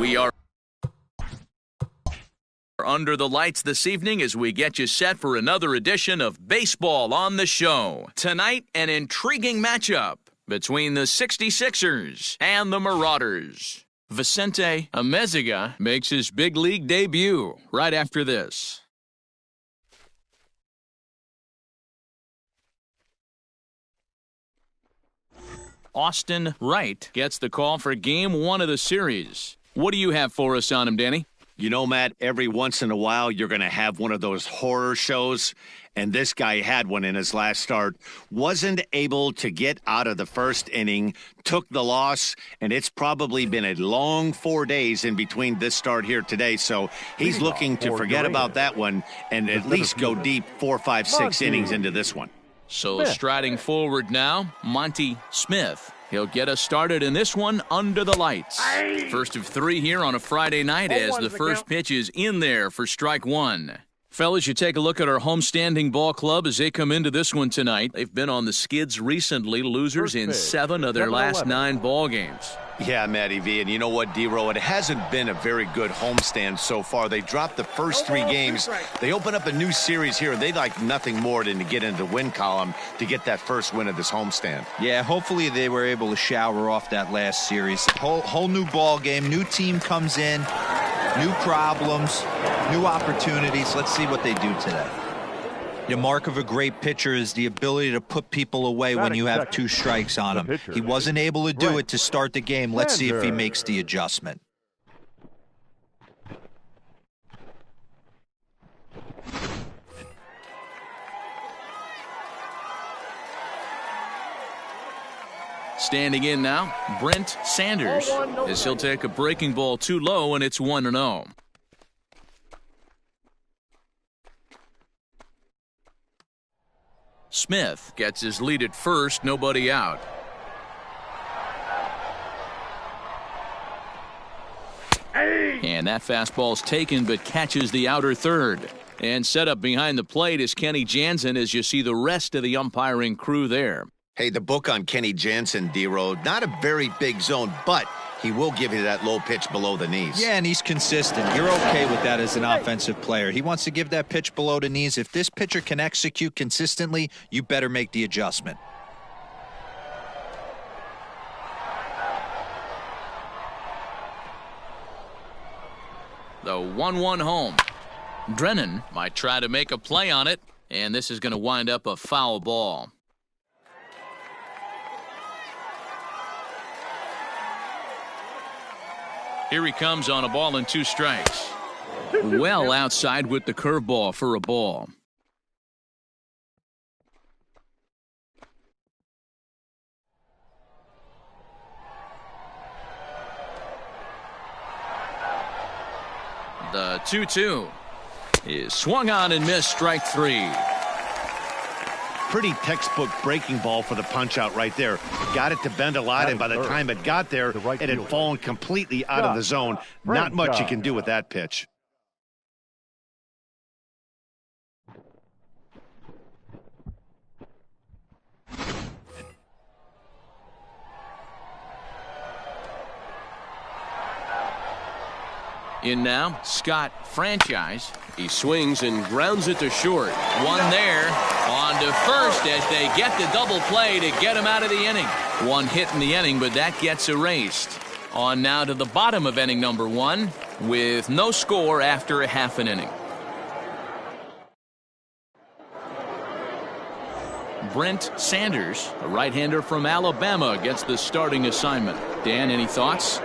We are under the lights this evening as we get you set for another edition of Baseball on the Show. Tonight, an intriguing matchup between the 66ers and the Marauders. Vicente Amezaga makes his big league debut right after this. Austin Wright gets the call for Game 1 of the series. What do you have for us on him, Danny? You know, Matt, every once in a while you're going to have one of those horror shows, and this guy had one in his last start. Wasn't able to get out of the first inning, took the loss, and it's probably been a long 4 days in between this start here today. So he's looking to forget about that one and at least go deep 4, 5, 6 innings into this one. So striding forward now, Monty Smith. He'll get us started in this one under the lights. First of 3 here on a Friday night as the first pitch is in there for strike 1. Fellas, you take a look at our homestanding ball club as they come into this one tonight. They've been on the skids recently, losers in 7 of their last 9 ball games. Yeah, Matty V, and you know what, D-Row, it hasn't been a very good homestand so far. They dropped the first 3 games. They open up a new series here, and they'd like nothing more than to get into the win column to get that first win of this homestand. Yeah, hopefully they were able to shower off that last series. Whole new ball game, new team comes in, new problems, new opportunities. Let's see what they do today. The mark of a great pitcher is the ability to put people away when you have 2 strikes on him. He wasn't able to do it to start the game. Let's see if he makes the adjustment. Standing in now, Brent Sanders, as he'll take a breaking ball too low, and it's 1-0. Smith gets his lead at first, nobody out. And that fastball's taken but catches the outer third. And set up behind the plate is Kenny Jansen as you see the rest of the umpiring crew there. Hey, the book on Kenny Jansen, D-Row, not a very big zone, but he will give you that low pitch below the knees. Yeah, and he's consistent. You're okay with that as an offensive player. He wants to give that pitch below the knees. If this pitcher can execute consistently, you better make the adjustment. The 1-1 home. Drennan might try to make a play on it, and this is going to wind up a foul ball. Here he comes on a ball and 2 strikes. Well outside with the curveball for a ball. The 2-2 is swung on and missed, strike 3. Pretty textbook breaking ball for the punch out right there. Got it to bend a lot, and by the time it got there, it had fallen completely out of the zone. Not much you can do with that pitch. In now, Scott Franchise. He swings and grounds it to short. One there. On to first as they get the double play to get him out of the inning. 1 hit in the inning, but that gets erased. On now to the bottom of inning number 1 with no score after a half an inning. Brent Sanders, a right-hander from Alabama, gets the starting assignment. Dan, any thoughts?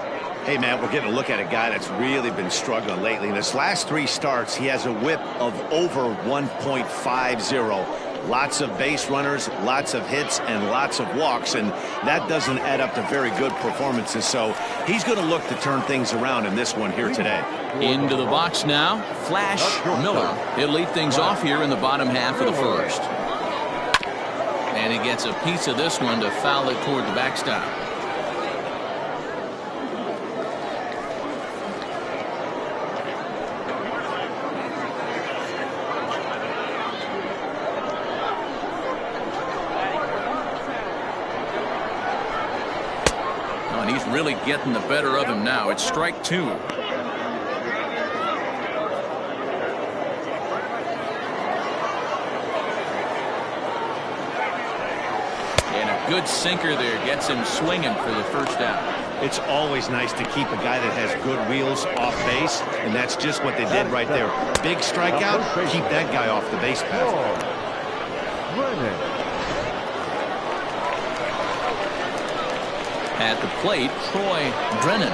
Hey, man, we're getting a look at a guy that's really been struggling lately. In his last 3 starts, he has a whip of over 1.50. Lots of base runners, lots of hits, and lots of walks, and that doesn't add up to very good performances. So he's going to look to turn things around in this one here today. Into the box now, Flash Miller. He'll lead things off here in the bottom half of the first. And he gets a piece of this one to foul it toward the backstop. really getting the better of him now. It's strike two. And a good sinker there gets him swinging for the first out. It's always nice to keep a guy that has good wheels off base, and that's just what they did right there. Big strikeout, keep that guy off the base path. At the plate, Troy Drennan,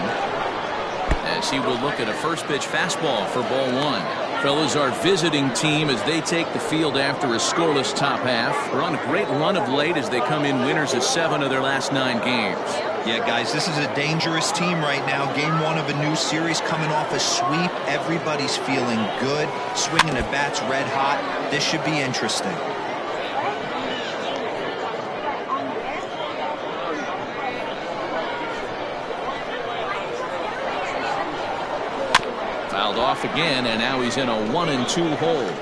as he will look at a first pitch fastball for ball one. Fellas, our visiting team as they take the field after a scoreless top half. They're on a great run of late as they come in winners of 7 of their last 9 games. Yeah, guys, this is a dangerous team right now. Game 1 of a new series, coming off a sweep. Everybody's feeling good. Swinging the bats red hot. This should be interesting. Fouled off again, and now he's in a 1-2 hole.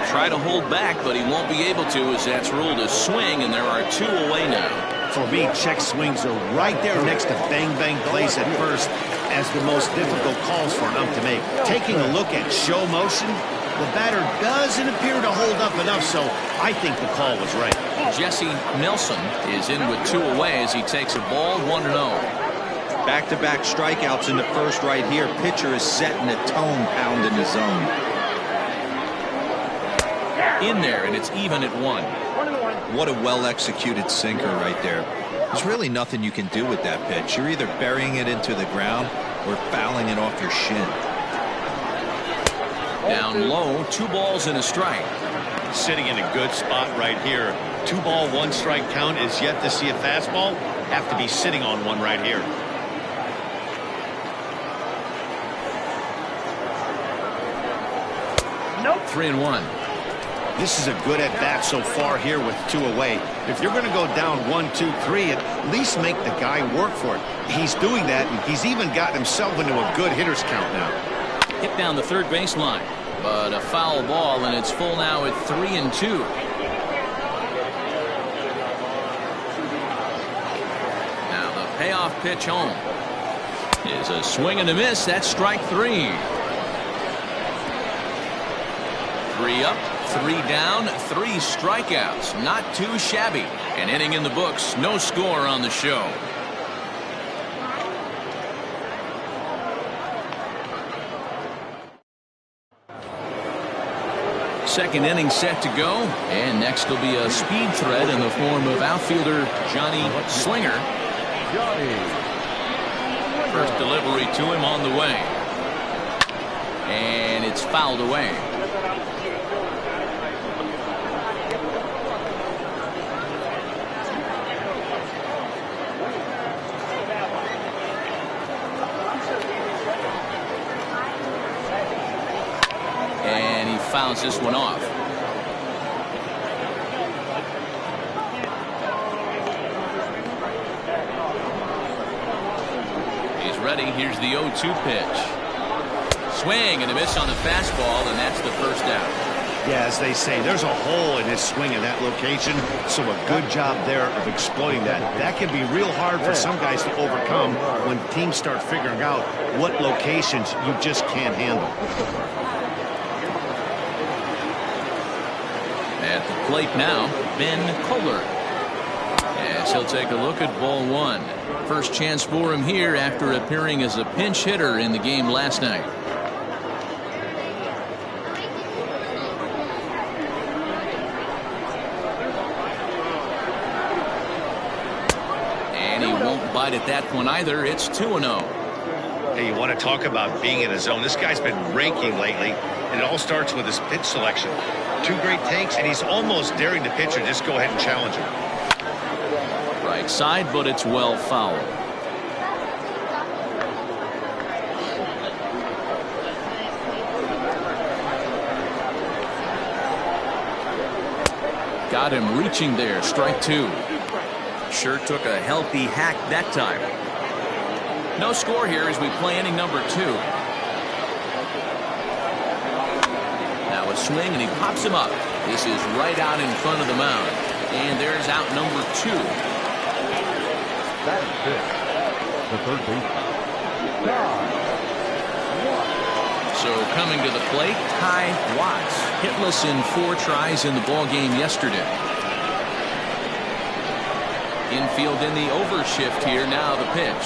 Try to hold back, but he won't be able to, as that's ruled a swing, and there are 2 away now. For me, check swings are right there next to bang-bang plays at first as the most difficult calls for an ump to make. Taking a look at show motion, the batter doesn't appear to hold up enough, so I think the call was right. Jesse Nelson is in with 2 away as he takes a ball 1-0. Back-to-back strikeouts in the first right here. Pitcher is setting the tone, pounding the zone. In there, and it's even at 1. What a well-executed sinker right there. There's really nothing you can do with that pitch. You're either burying it into the ground or fouling it off your shin. Down low, 2 balls and a strike. Sitting in a good spot right here. 2 ball, 1 strike count is yet to see a fastball. Have to be sitting on one right here. Nope. 3-1. This is a good at-bat so far here with 2 away. If you're going to go down 1, 2, 3, at least make the guy work for it. He's doing that, and he's even gotten himself into a good hitter's count now. Hit down the third baseline, but a foul ball, and it's full now at 3-2. Now the payoff pitch home is a swing and a miss. That's strike 3. 3 up, 3 down, 3 strikeouts. Not too shabby. An inning in the books. No score on the show. Second inning set to go, and next will be a speed threat in the form of outfielder Johnny Slinger. First delivery to him on the way, and it's fouled away. Fouls this one off. He's ready. Here's the 0-2 pitch. Swing and a miss on the fastball, and that's the first out. Yeah, as they say, there's a hole in his swing in that location, so a good job there of exploiting that. That can be real hard for some guys to overcome when teams start figuring out what locations you just can't handle. At the plate now, Ben Kohler, as he'll take a look at ball 1. First chance for him here after appearing as a pinch hitter in the game last night. And he won't bite at that one either. It's 2-0. Hey, you want to talk about being in a zone? This guy's been raking lately, and it all starts with his pitch selection. 2 great takes, and he's almost daring the pitcher just go ahead and challenge him. Right side, but it's well fouled. Got him reaching there. Strike 2. Sure took a healthy hack that time. No score here as we play inning number 2. Now Now a swing, and he pops him up. This is right out in front of the mound. And there's out number 2. That is it. The third baseman. So coming to the plate, Ty Watts. Hitless in 4 tries in the ball game yesterday. Infield in the overshift here. Now the pitch.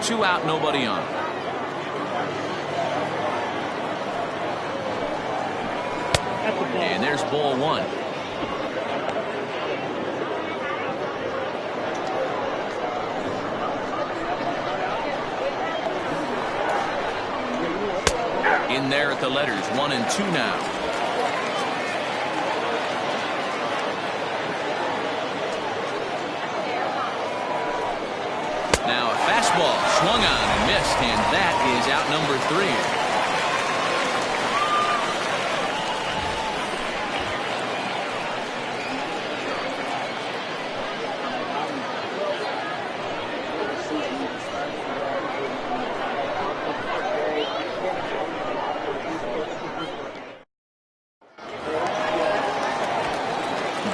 2 out, nobody on. And there's ball 1. In there at the letters, 1 and 2 now. Now a fastball swung on and missed, and that is out number 3.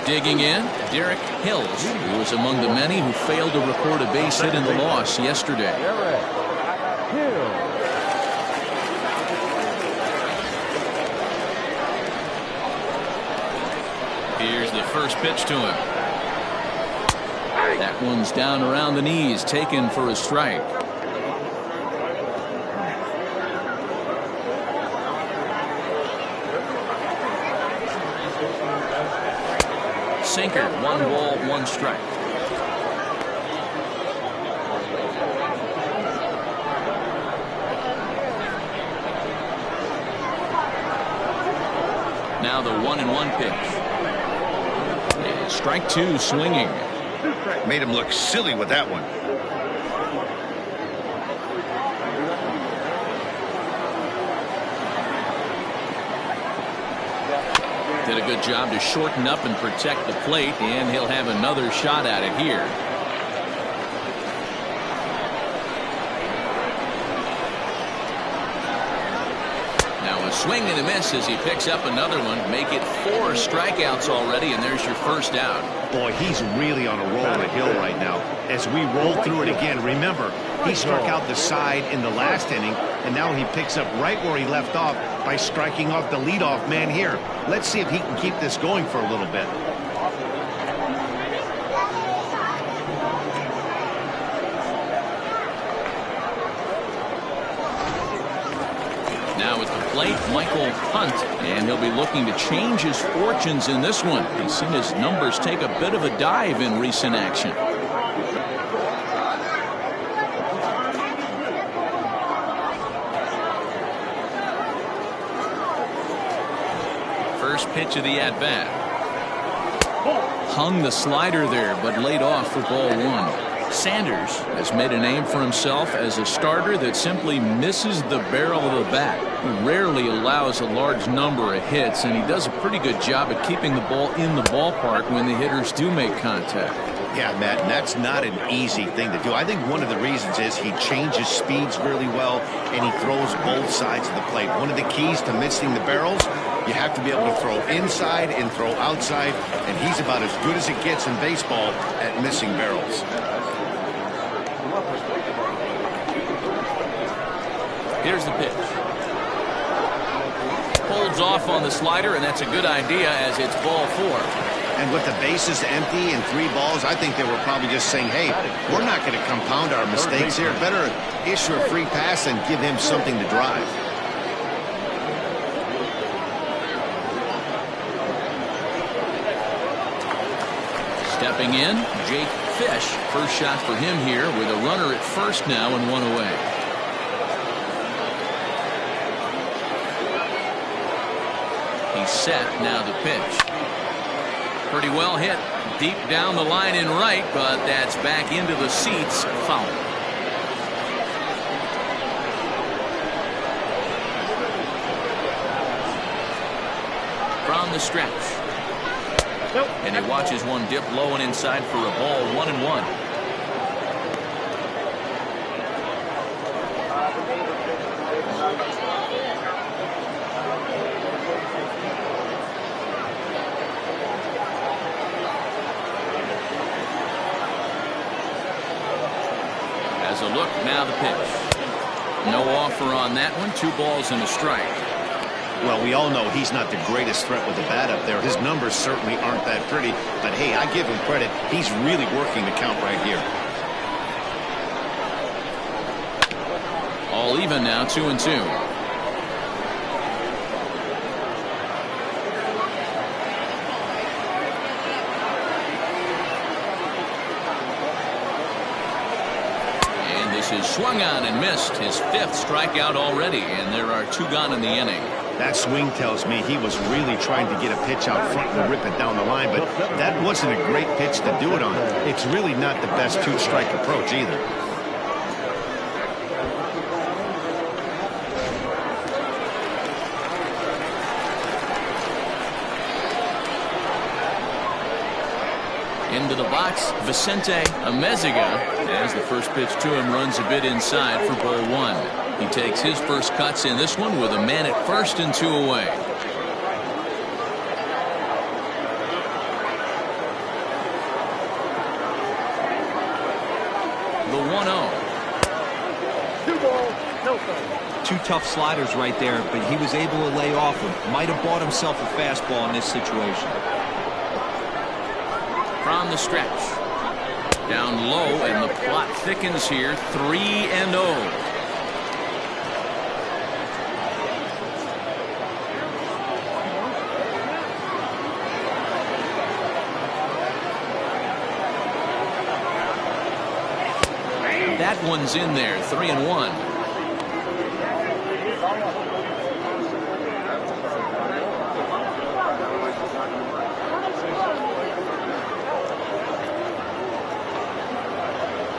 Digging in, Derek Hills, who was among the many who failed to record a base hit in the loss yesterday. Here's the first pitch to him. That one's down around the knees, taken for a strike. Sinker, 1 ball, 1 strike. Now the 1-1 pitch. And strike 2 swinging. Made him look silly with that one. Did a good job to shorten up and protect the plate, and he'll have another shot at it here. Now a swing and a miss as he picks up another one. Make it 4 strikeouts already, and there's your first out. Boy, he's really on a roll on the hill right now. As we roll through it again, remember, he struck out the side in the last inning, and now he picks up right where he left off by striking off the leadoff man here. Let's see if he can keep this going for a little bit. Now at the plate, Michael Hunt, and he'll be looking to change his fortunes in this one. He's seen his numbers take a bit of a dive in recent action. First pitch of the at-bat. Hung the slider there, but laid off for ball 1. Sanders has made a name for himself as a starter that simply misses the barrel of the bat. He rarely allows a large number of hits, and he does a pretty good job at keeping the ball in the ballpark when the hitters do make contact. Yeah, Matt, and that's not an easy thing to do. I think one of the reasons is he changes speeds really well, and he throws both sides of the plate. One of the keys to missing the barrels, you have to be able to throw inside and throw outside, and he's about as good as it gets in baseball at missing barrels. Here's the pitch. Holds off on the slider, and that's a good idea as it's ball 4. And with the bases empty and 3 balls, I think they were probably just saying, hey, we're not going to compound our mistakes here. Better issue a free pass and give him something to drive. Stepping in, Jake Fish. First shot for him here with a runner at first now and 1 away. He's set. Now the pitch. Pretty well hit deep down the line in right, but that's back into the seats. Foul. From the stretch. And he watches one dip low and inside for a ball. 1-1. the look, now the pitch. No offer on that one. 2 balls and a strike. Well, we all know he's not the greatest threat with the bat up there. His numbers certainly aren't that pretty. But, hey, I give him credit. He's really working the count right here. All even now, 2-2. Is swung on and missed, his 5th strikeout already, and there are 2 gone in the inning. That swing tells me he was really trying to get a pitch out front and rip it down the line, but that wasn't a great pitch to do it on. It's really not the best 2-strike approach either. Into the box, Vicente Amezaga, as the first pitch to him runs a bit inside for ball 1. He takes his first cuts in this one with a man at first and 2 away. The 1-0. 2 balls, no strikes. 2 tough sliders right there, but he was able to lay off them. Might have bought himself a fastball in this situation. From the stretch. Down low, and the plot thickens here. 3-0. That one's in there. 3-1.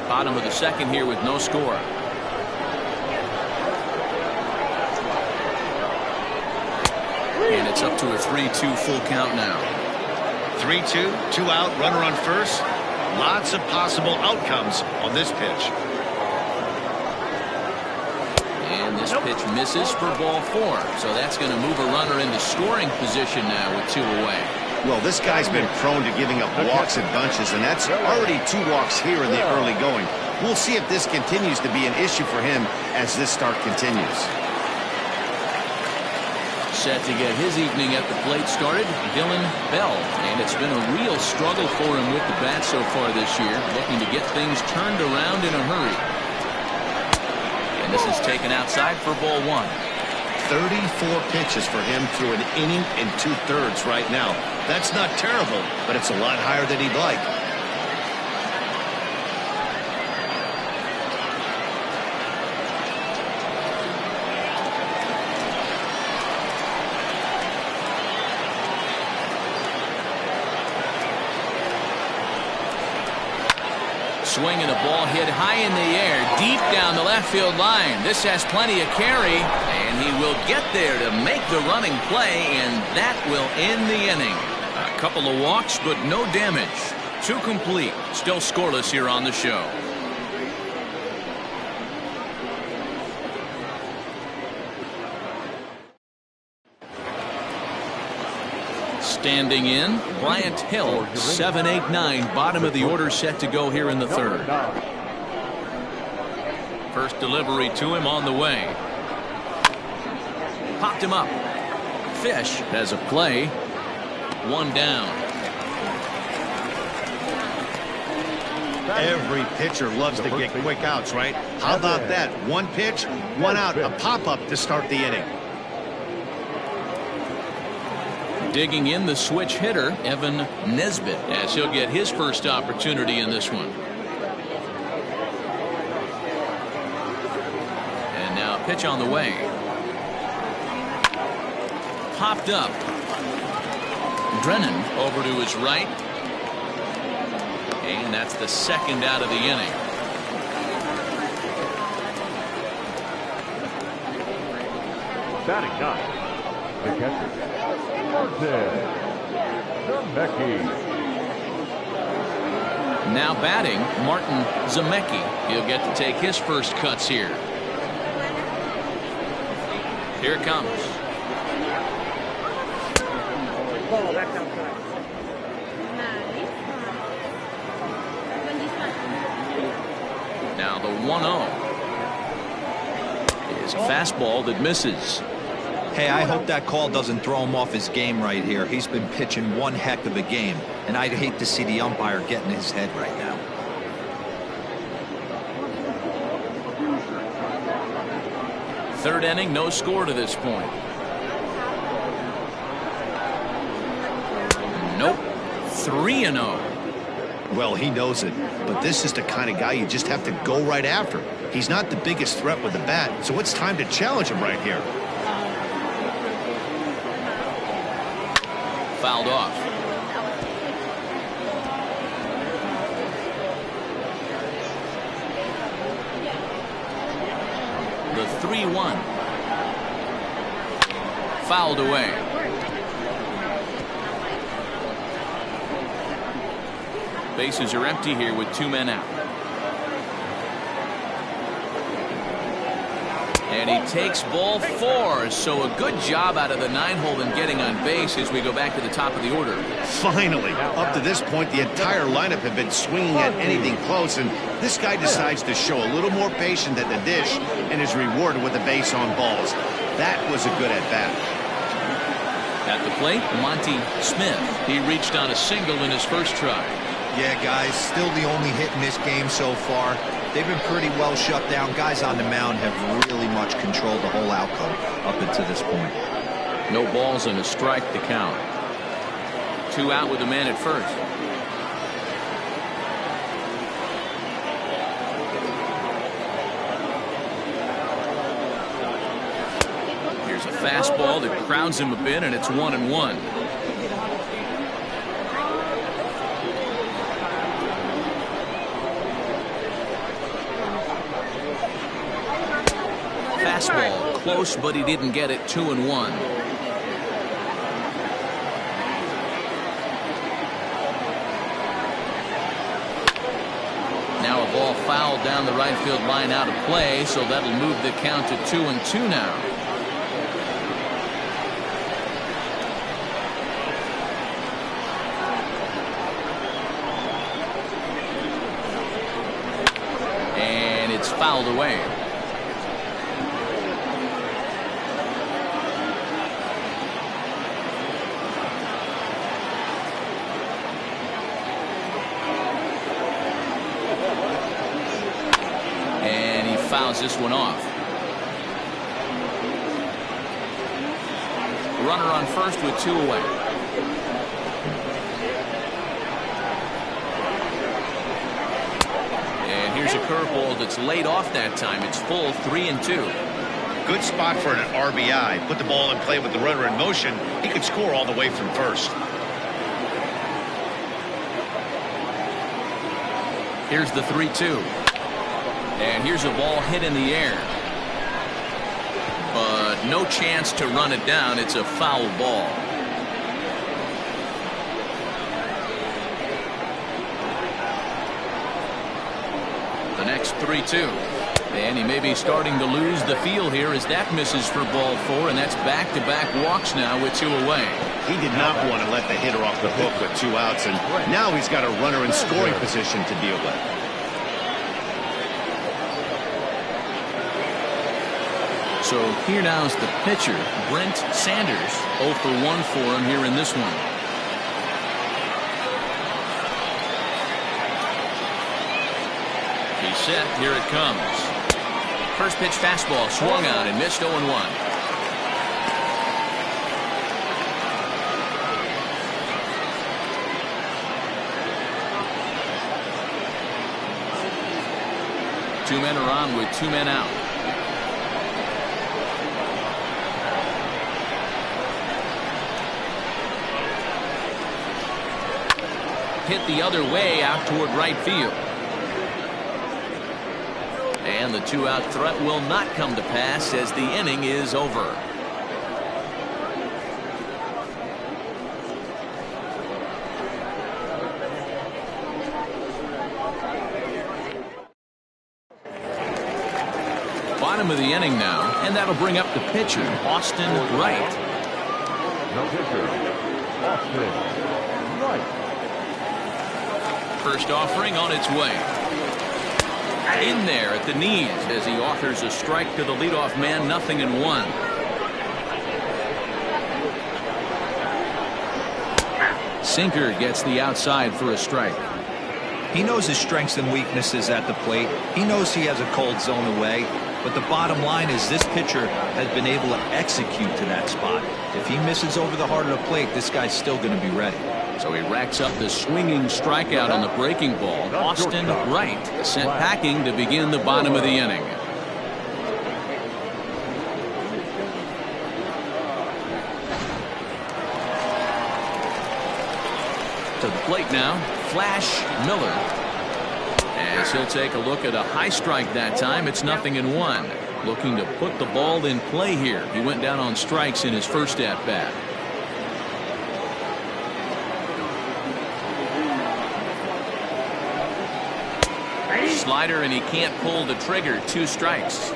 Bottom of the second here with no score. And it's up to a 3-2 full count now. 3-2, 2 out, runner on first. Lots of possible outcomes on this pitch. And this pitch misses for ball 4. So that's going to move a runner into scoring position now with 2 away. Well, this guy's been prone to giving up walks in bunches, and that's already 2 walks here in the early going. We'll see if this continues to be an issue for him as this start continues. Set to get his evening at the plate started, Dylan Bell. And it's been a real struggle for him with the bat so far this year, looking to get things turned around in a hurry. And this is taken outside for ball 1. 34 pitches for him through an inning and 2/3 right now. That's not terrible, but it's a lot higher than he'd like. Swing and a ball hit high in the air, deep down the left field line. This has plenty of carry, and he will get there to make the running play, and that will end the inning. A couple of walks, but no damage. 2 complete. Still scoreless here on the show. Standing in, Bryant Hill, 7-8-9, bottom of the order, set to go here in the 3rd. First delivery to him on the way. Popped him up. Fish has a play. 1 down. Every pitcher loves to get quick outs, right? How about that? 1 pitch, 1 out, a pop-up to start the inning. Digging in the switch hitter, Evan Nesbitt, as he'll get his first opportunity in this one. And now a pitch on the way. Popped up. Drennan over to his right. And that's the 2nd out of the inning. Batting 9, the catcher, Now batting, Martin Zemecki. He'll get to take his first cuts here. Here it comes. Now the 1-0. Is a fastball that misses. Hey, I hope that call doesn't throw him off his game right here. He's been pitching one heck of a game, and I'd hate to see the umpire get in his head right now. Third inning, no score to this point. Nope. 3-0. Well, he knows it, but this is the kind of guy you just have to go right after. He's not the biggest threat with the bat, so it's time to challenge him right here. Fouled off. The 3-1. Fouled away. Bases are empty here with 2 men out. And he takes ball 4. So a good job out of the 9-hole in getting on base as we go back to the top of the order. Finally, up to this point, the entire lineup had been swinging at anything close, and this guy decides to show a little more patience at the dish and is rewarded with a base on balls. That was a good at-bat. At the plate, Monty Smith. He reached on a single in his first try. Yeah, guys, still the only hit in this game so far. They've been pretty well shut down. Guys on the mound have really much controlled the whole outcome up until this point. No balls and a strike to count. 2 out with a man at first. Here's a fastball that crowds him a bit, and it's 1-1. Fastball close, but he didn't get it. 2-1. Now a ball fouled down the right field line out of play, so that'll move the count to 2-2 now. And it's fouled away. Fouls this one off. Runner on first with 2 away. And here's a curveball that's laid off that time. It's full, 3-2. Good spot for an RBI. Put the ball in play with the runner in motion. He could score all the way from first. Here's the 3-2. And here's a ball hit in the air. But no chance to run it down. It's a foul ball. The next 3-2. And he may be starting to lose the feel here as that misses for ball 4. And that's back-to-back walks now with 2 away. He did not want to let the hitter off the hook with 2 outs. And now he's got a runner in scoring position to deal with. So here now is the pitcher, Brent Sanders. 0 for 1 for him here in this one. He's set. Here it comes. First pitch fastball swung on and missed. 0-1. Two men are on with 2 men out. Hit the other way out toward right field. And the 2-out threat will not come to pass as the inning is over. Bottom of the inning now, and that'll bring up the pitcher, Austin Wright. No pitcher, Austin Wright. First offering on its way. In there at the knees as he offers a strike to the leadoff man, 0-1. Sinker gets the outside for a strike. He knows his strengths and weaknesses at the plate. He knows he has a cold zone away. But the bottom line is this pitcher has been able to execute to that spot. If he misses over the heart of the plate, this guy's still going to be ready. So he racks up the swinging strikeout on the breaking ball. Austin Wright sent packing to begin the bottom of the inning. To the plate now, Flash Miller. As he'll take a look at a high strike that time, it's 0-1. Looking to put the ball in play here. He went down on strikes in his first at bat. Slider, and he can't pull the trigger. 2 strikes.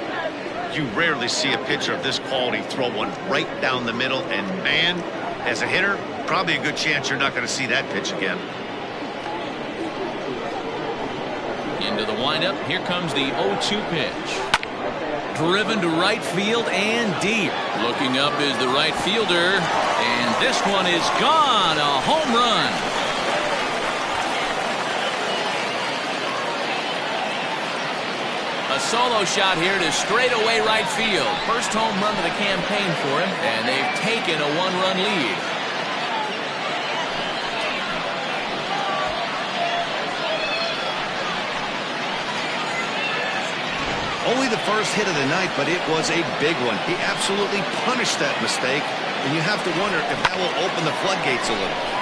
You rarely see a pitcher of this quality throw one right down the middle, and man, as a hitter, probably a good chance you're not going to see that pitch again. Into the windup. Here comes the 0-2 pitch. Driven to right field and deep. Looking up is the right fielder, and this one is gone. A home run. A solo shot here to straightaway right field. First home run of the campaign for him, and they've taken a 1-run lead. Only the first hit of the night, but it was a big one. He absolutely punished that mistake, and you have to wonder if that will open the floodgates a little.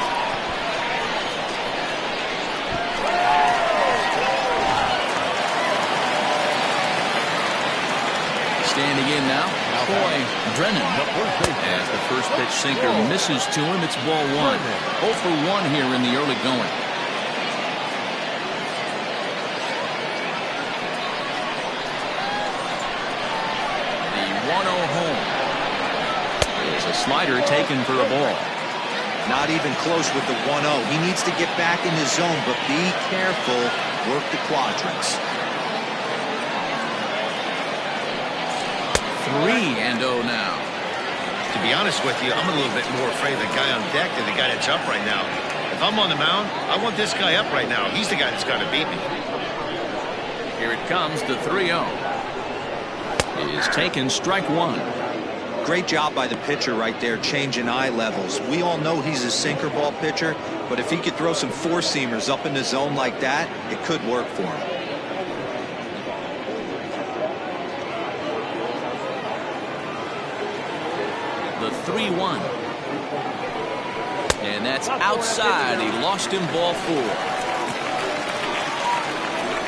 Standing in now, Troy Drennan. As the first pitch sinker misses to him, it's ball 1. 0 for 1 here in the early going. The 1-0 home. There's a slider taken for a ball. Not even close with the 1-0. He needs to get back in the zone, but be careful. Work the quadrants. 3-0 now. To be honest with you, I'm a little bit more afraid of the guy on deck than the guy that's up right now. If I'm on the mound, I want this guy up right now. He's the guy that's got to beat me. Here it comes, the 3-0. It is taken, strike 1. Great job by the pitcher right there, changing eye levels. We all know he's a sinker ball pitcher, but if he could throw some four-seamers up in the zone like that, it could work for him. The 3-1. And that's outside. He lost him, ball 4.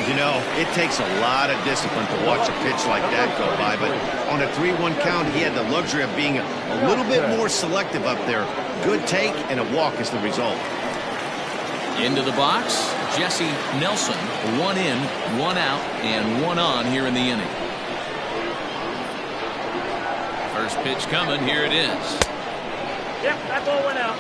You know, it takes a lot of discipline to watch a pitch like that go by, but on a 3-1 count, he had the luxury of being a little bit more selective up there. Good take and a walk is the result. Into the box, Jesse Nelson. 1 in, 1 out, and 1 on here in the inning. First pitch coming, here it is. Yep, that ball went out.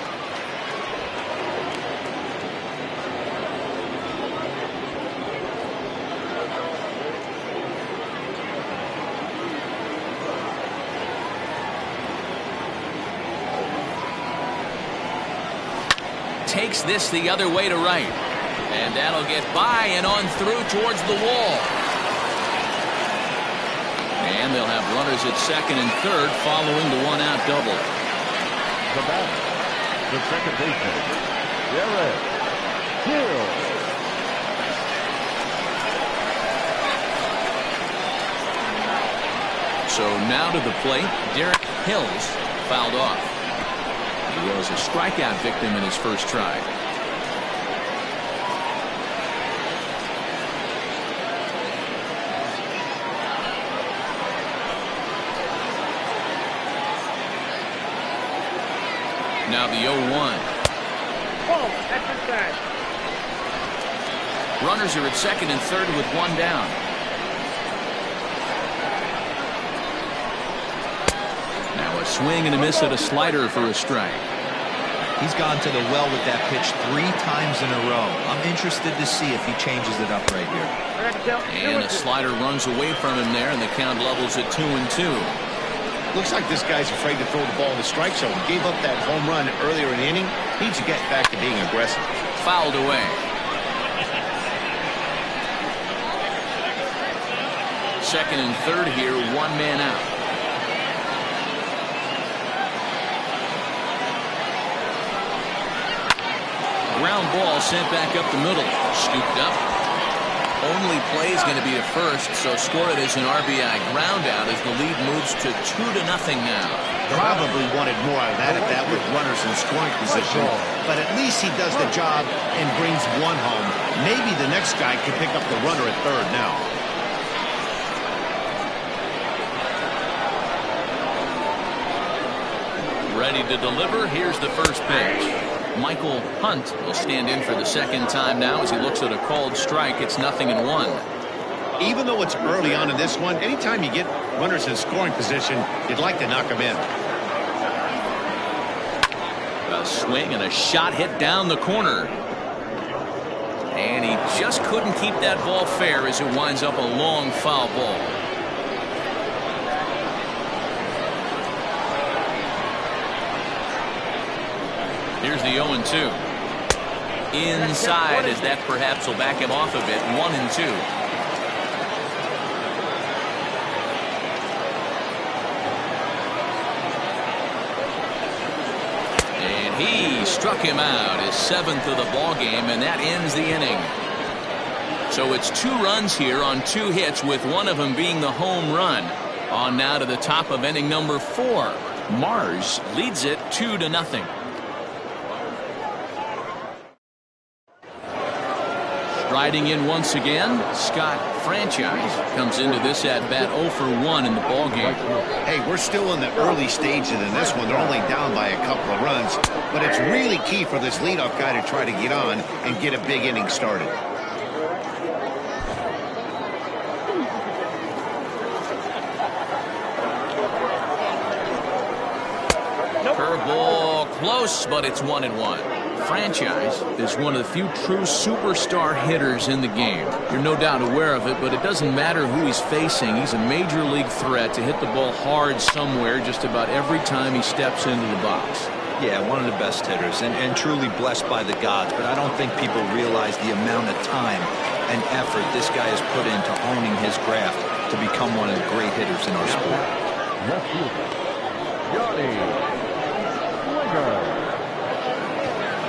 Takes this the other way to right. And that'll get by and on through towards the wall. And they'll have runners at second and third following the 1-out double. The batter, the second baseman, Derek Hill. So now to the plate, Derek Hills fouled off. He was a strikeout victim in his first try. Now the 0-1. Oh, that's inside. Runners are at second and third with 1 down. Now a swing and a miss at a slider for a strike. He's gone to the well with that pitch 3 times in a row. I'm interested to see if he changes it up right here. And a slider runs away from him there, and the count levels at 2-2. Looks like this guy's afraid to throw the ball in the strike zone. Gave up that home run earlier in the inning. Needs to get back to being aggressive. Fouled away. Second and third here, 1 man out. Ground ball sent back up the middle. Scooped up. Only play is going to be a first, so score it as an RBI ground out as the lead moves to 2-0 now. Probably wanted more out of that if that were runners in scoring position. But at least he does the job and brings one home. Maybe the next guy could pick up the runner at third now. Ready to deliver. Here's the first pitch. Michael Hunt will stand in for the second time now as he looks at a called strike. It's 0-1. Even though it's early on in this one, anytime you get runners in scoring position, you'd like to knock them in. A swing and a shot hit down the corner. And he just couldn't keep that ball fair as it winds up a long foul ball. Here's the 0-2. Inside, as that perhaps will back him off a bit. 1-2. And he struck him out, his 7th of the ball game, and that ends the inning. So it's 2 runs here on 2 hits, with one of them being the home run. On now to the top of inning number 4. Mars leads it 2-0. Riding in once again, Scott Franchise comes into this at bat 0 for 1 in the ball game. Hey, we're still in the early stages in this one. They're only down by a couple of runs, but it's really key for this leadoff guy to try to get on and get a big inning started. Curveball close, but it's 1-1. Franchise is one of the few true superstar hitters in the game. You're no doubt aware of it, but it doesn't matter who he's facing. He's a major league threat to hit the ball hard somewhere just about every time he steps into the box. Yeah, one of the best hitters and truly blessed by the gods, but I don't think people realize the amount of time and effort this guy has put into honing his craft to become one of the great hitters in our sport.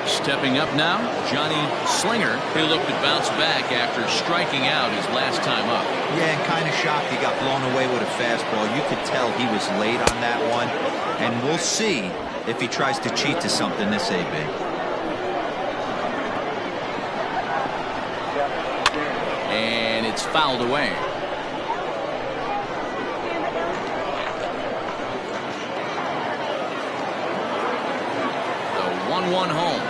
Stepping up now, Johnny Slinger. He looked to bounce back after striking out his last time up. Yeah, and kind of shocked he got blown away with a fastball. You could tell he was late on that one, and we'll see if he tries to cheat to something this AB. And it's fouled away. The 1-1 home.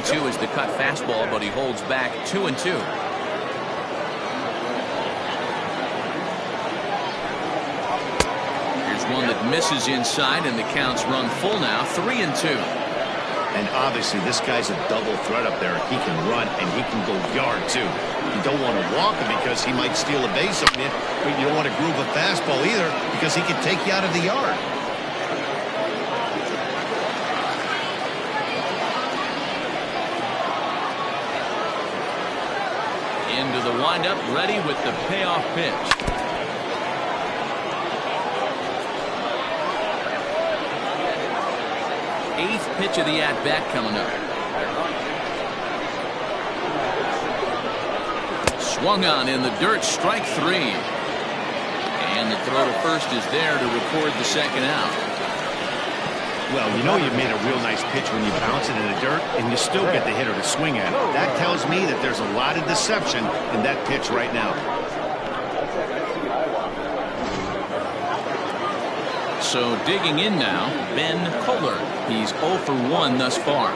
Two is the cut fastball, but he holds back 2-2. Here's one that misses inside, and the count's run full now, 3-2. And obviously this guy's a double threat up there. He can run and he can go yard too. You don't want to walk him because he might steal a base on it, but you don't want to groove a fastball either because he can take you out of the yard. Into the windup, ready with the payoff pitch. Eighth pitch of the at-bat coming up. Swung on in the dirt, strike 3. And the throw to first is there to record the second out. Well, you know you made a real nice pitch when you bounce it in the dirt, and you still get the hitter to swing at it. That tells me that there's a lot of deception in that pitch right now. So digging in now, Ben Kohler. He's 0 for 1 thus far.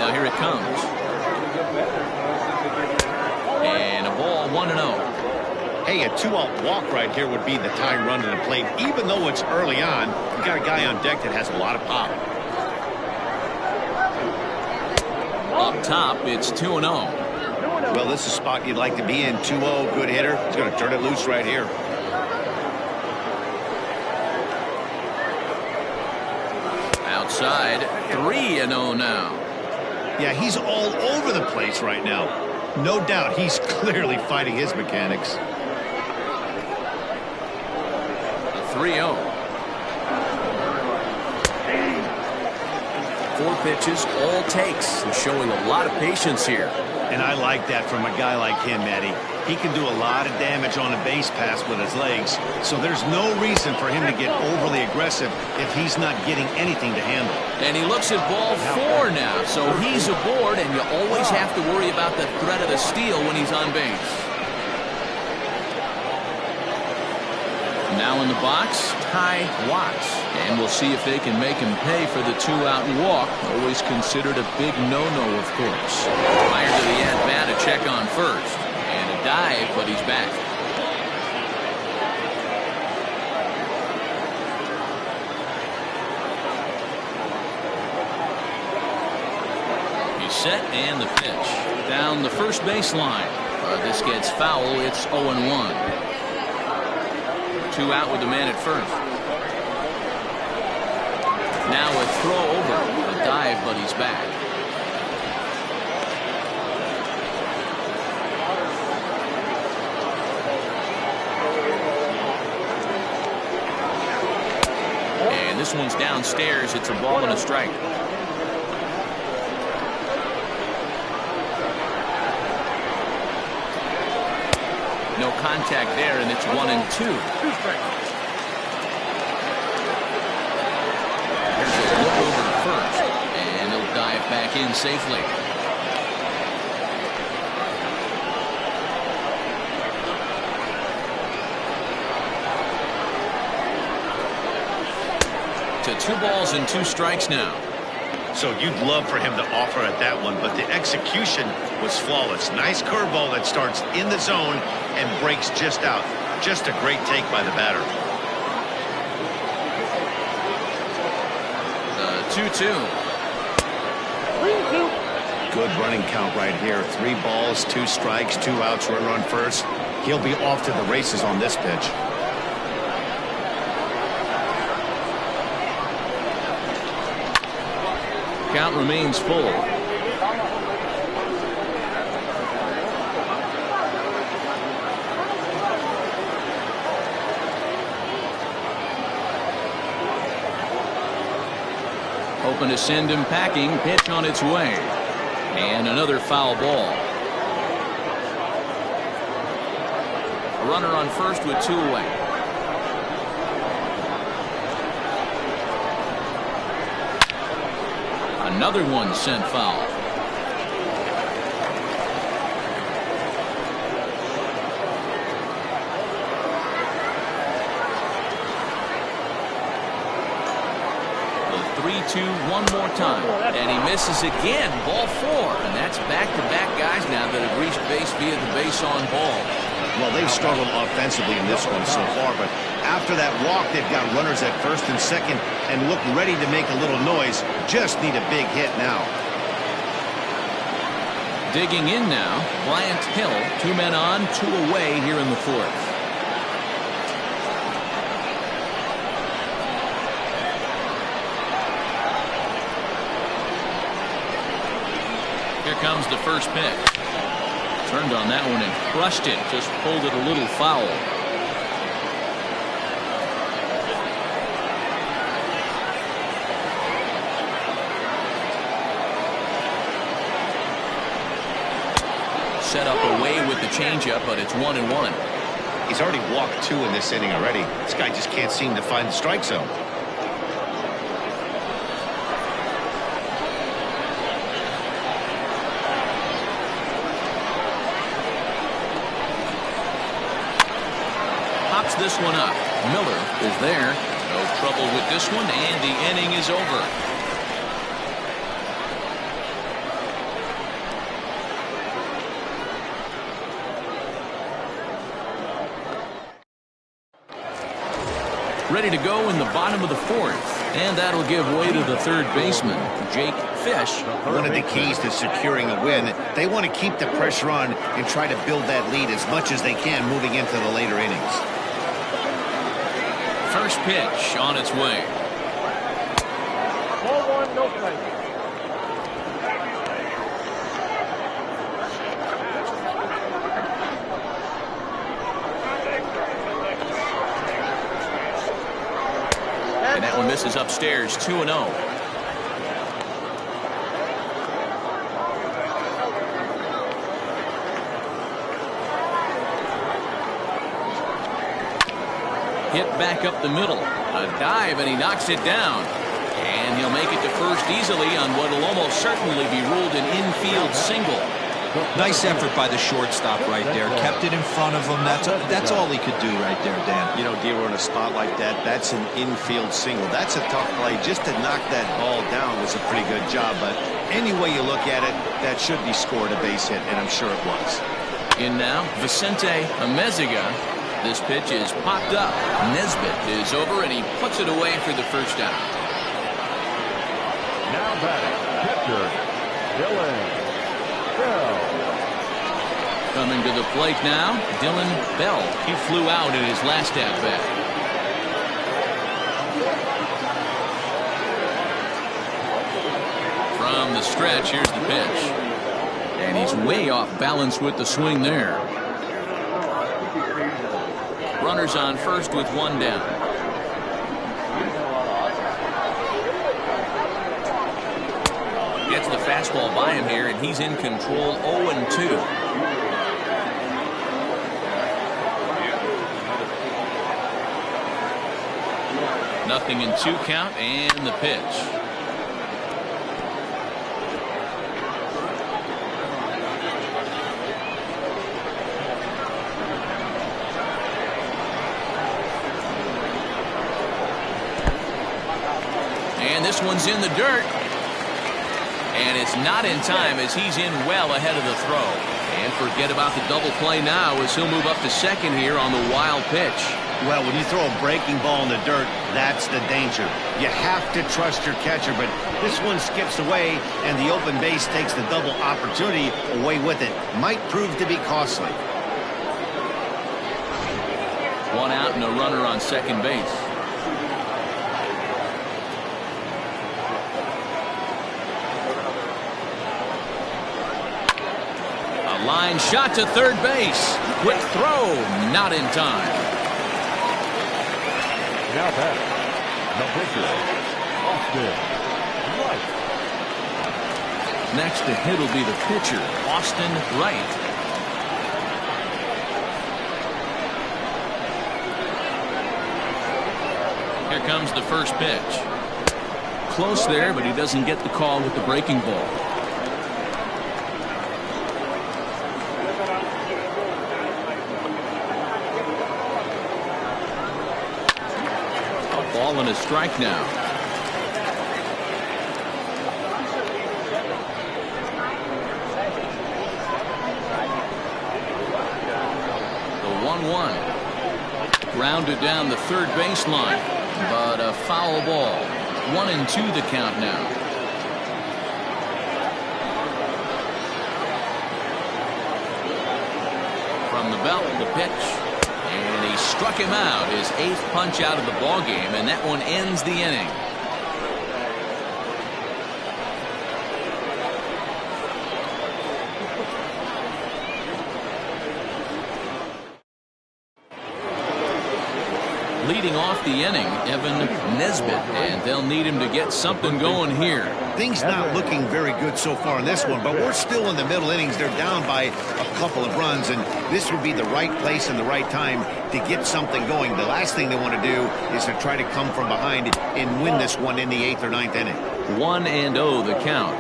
Now here it comes. And a ball 1-0. Hey, a 2-out walk right here would be the time run to the plate. Even though it's early on, you got a guy on deck that has a lot of pop. Up top, it's 2-0. Well, this is a spot you'd like to be in. 2-0, good hitter. He's going to turn it loose right here. Outside, 3-0 now. Yeah, he's all over the place right now. No doubt he's clearly fighting his mechanics. 3-0. 4 pitches, all takes, and showing a lot of patience here. And I like that from a guy like him, Eddie. He can do a lot of damage on a base pass with his legs, so there's no reason for him to get overly aggressive if he's not getting anything to handle. And he looks at ball 4 now, so he's aboard, and you always have to worry about the threat of the steal when he's on base. Now in the box, Ty Watts. And we'll see if they can make him pay for the 2-out walk. Always considered a big no-no, of course. Prior to the at-bat, a check on first. And a dive, but he's back. He's set, and the pitch. Down the first baseline. This gets foul. It's 0-1. 2 out with the man at first. Now a throw over. A dive, but he's back. And this one's downstairs. It's a ball and a strike. No contact there, and it's 1-2. There's a look over to first, and he'll dive back in safely. To 2 balls and 2 strikes now. So you'd love for him to offer at that one, but the execution was flawless. Nice curveball that starts in the zone and breaks just out. Just a great take by the batter. The 2-2. Good running count right here. 3 balls, 2 strikes, 2 outs, runner on first. He'll be off to the races on this pitch. Count remains full. Hoping to send him packing. Pitch on its way. And another foul ball. A runner on first with 2 away. Another one sent foul. The 3-2 one more time. And he misses again. Ball 4. And that's back-to-back guys now that have reached base via the base on ball. Well, they've struggled offensively in this one so far, but after that walk, they've got runners at first and second and look ready to make a little noise. Just need a big hit now. Digging in now, Bryant Hill. 2 men on, 2 away here in the 4th. Here comes the first pitch. Turned on that one and crushed it. Just pulled it a little foul. Set up away with the changeup, but it's 1-1. He's already walked 2 in this inning already. This guy just can't seem to find the strike zone. Pops this one up. Miller is there. No trouble with this one, and the inning is over. ready to go in the bottom of the fourth. And that'll give way to the third baseman, Jake Fish. One of the keys to securing a win, they want to keep the pressure on and try to build that lead as much as they can moving into the later innings. First pitch on its way. 4-1, no play. And that one misses upstairs, 2-0. Hit back up the middle. A dive, and he knocks it down. And he'll make it to first easily on what will almost certainly be ruled an infield single. Nice effort by the shortstop right there. Kept it in front of him. That's all he could do right there, Dan. You know, Dealer, in a spot like that, that's an infield single. That's a tough play. Just to knock that ball down was a pretty good job. But any way you look at it, that should be scored a base hit, and I'm sure it was. In now, Vicente Ameziga. This pitch is popped up. Nesbitt is over, and he puts it away for the first out. Now batting, catcher, Dylan Bell. Coming to the plate now, Dylan Bell. He flew out in his last at-bat. From the stretch, here's the pitch. And he's way off balance with the swing there. Runners on first with one down. Gets the fastball by him here, and he's in control, 0-2. Nothing in 2 count, and the pitch. And this one's in the dirt. And it's not in time as he's in well ahead of the throw. And forget about the double play now as he'll move up to second here on the wild pitch. Well, when you throw a breaking ball in the dirt, that's the danger. You have to trust your catcher, but this one skips away, and the open base takes the double opportunity away with it. Might prove to be costly. 1 out and a runner on second base. Line shot to third base. Quick throw, not in time. Now back, the pitcher, Austin Wright. Next to hit will be the pitcher, Austin Wright. Here comes the first pitch. Close there, but he doesn't get the call with the breaking ball. Ball and a strike now. The 1-1. Grounded down the third baseline, but a foul ball. 1-2 the count now. From the belt, the pitch. And he struck him out, his 8th punch out of the ball game, and that one ends the inning. Leading off the inning, Evan Nesbitt, and they'll need him to get something going here. Things not looking very good so far in this one, but we're still in the middle innings. They're down by a couple of runs, and this would be the right place and the right time to get something going. The last thing they want to do is to try to come from behind and win this one in the 8th or 9th inning. 1-0 the count.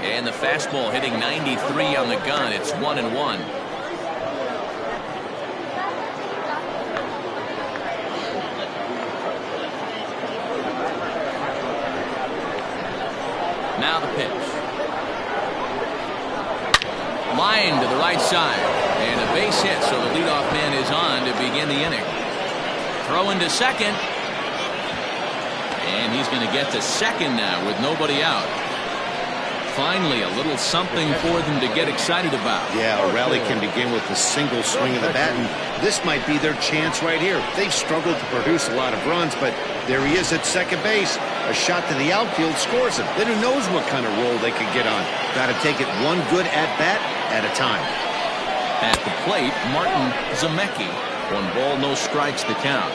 And the fastball hitting 93 on the gun. It's 1-1. Now the pitch. Line to the right side. And a base hit, so the leadoff man is on to begin the inning. Throw into second. And he's going to get to second now with nobody out. Finally, a little something for them to get excited about. Yeah, a rally can begin with a single swing of the bat, and this might be their chance right here. They've struggled to produce a lot of runs, but there he is at second base. A shot to the outfield scores him. Then who knows what kind of roll they could get on. Got to take it one good at-bat at a time. At the plate, Martin Zemecki. 1 ball, no strikes the count.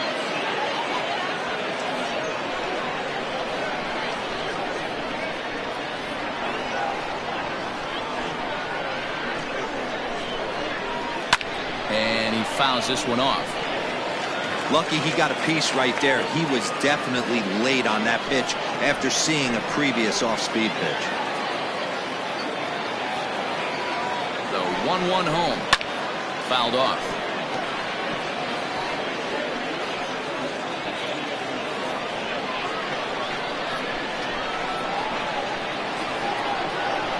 And he fouls this one off. Lucky he got a piece right there. He was definitely late on that pitch after seeing a previous off-speed pitch. The 1-1 home. Fouled off.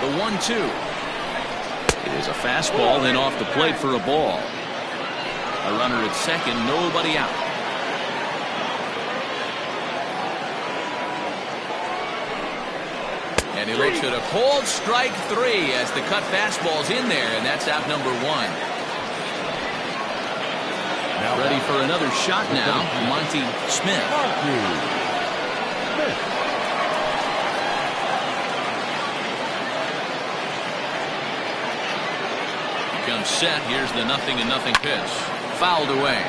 The 1-2. It is a fastball, then off the plate for a ball. A runner at second, nobody out. And he looks at a cold strike 3 as the cut fastball's in there, and that's out number 1. Now ready for another shot now, Monty Smith. Comes set. Here's the 0-0 pitch. Fouled away.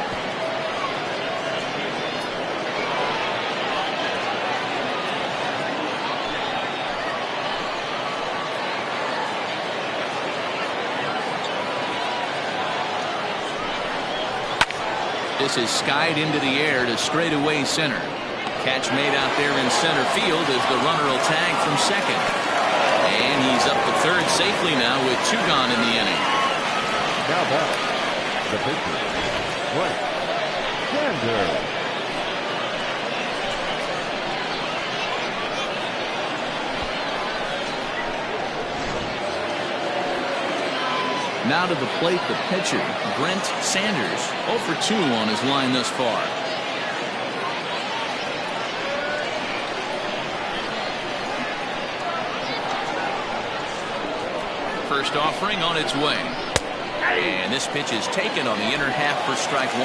This is skied into the air to straightaway center. Catch made out there in center field as the runner will tag from second. And he's up to third safely now with 2 gone in the inning. Now back, the pitcher, Blake Sander. Now to the plate, the pitcher, Brent Sanders, 0 for 2 on his line thus far. First offering on its way. And this pitch is taken on the inner half for strike 1.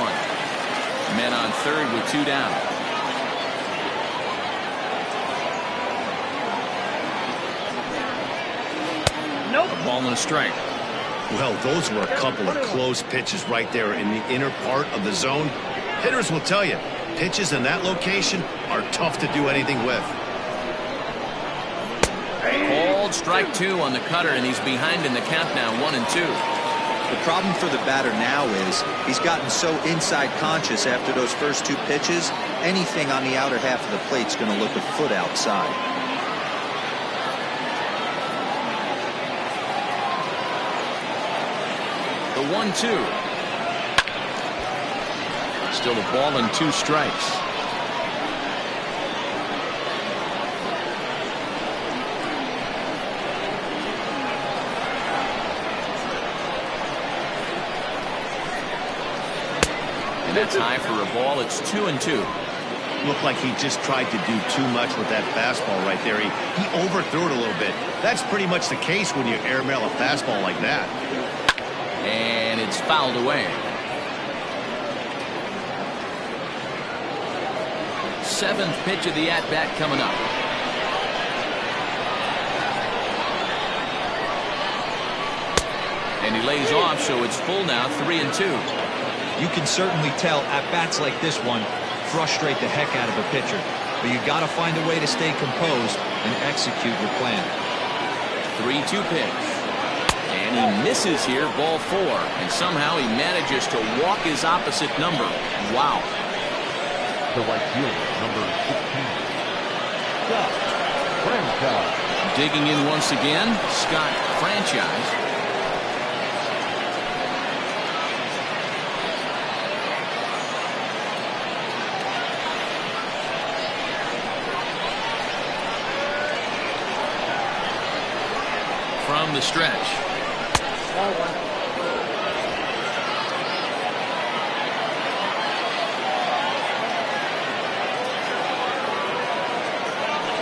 Men on third with 2 down. Nope. A ball and a strike. Well, those were a couple of close pitches right there in the inner part of the zone. Hitters will tell you, pitches in that location are tough to do anything with. Called strike 2 on the cutter, and he's behind in the count now, 1-2. The problem for the batter now is he's gotten so inside conscious after those first 2 pitches, anything on the outer half of the plate's going to look a foot outside. The 1-2. Still a ball and 2 strikes. And that's high for a ball. It's 2-2. Looked like he just tried to do too much with that fastball right there. He overthrew it a little bit. That's pretty much the case when you airmail a fastball like that. And it's fouled away. 7th pitch of the at-bat coming up. And he lays off, so it's full now, 3-2. You can certainly tell at-bats like this one frustrate the heck out of a pitcher. But you got to find a way to stay composed and execute your plan. 3-2 pitch. And he misses here, ball 4. And somehow he manages to walk his opposite number. Wow. The right fielder, number 16, Scott Franchise. Digging in once again, Scott Franchise. From the stretch.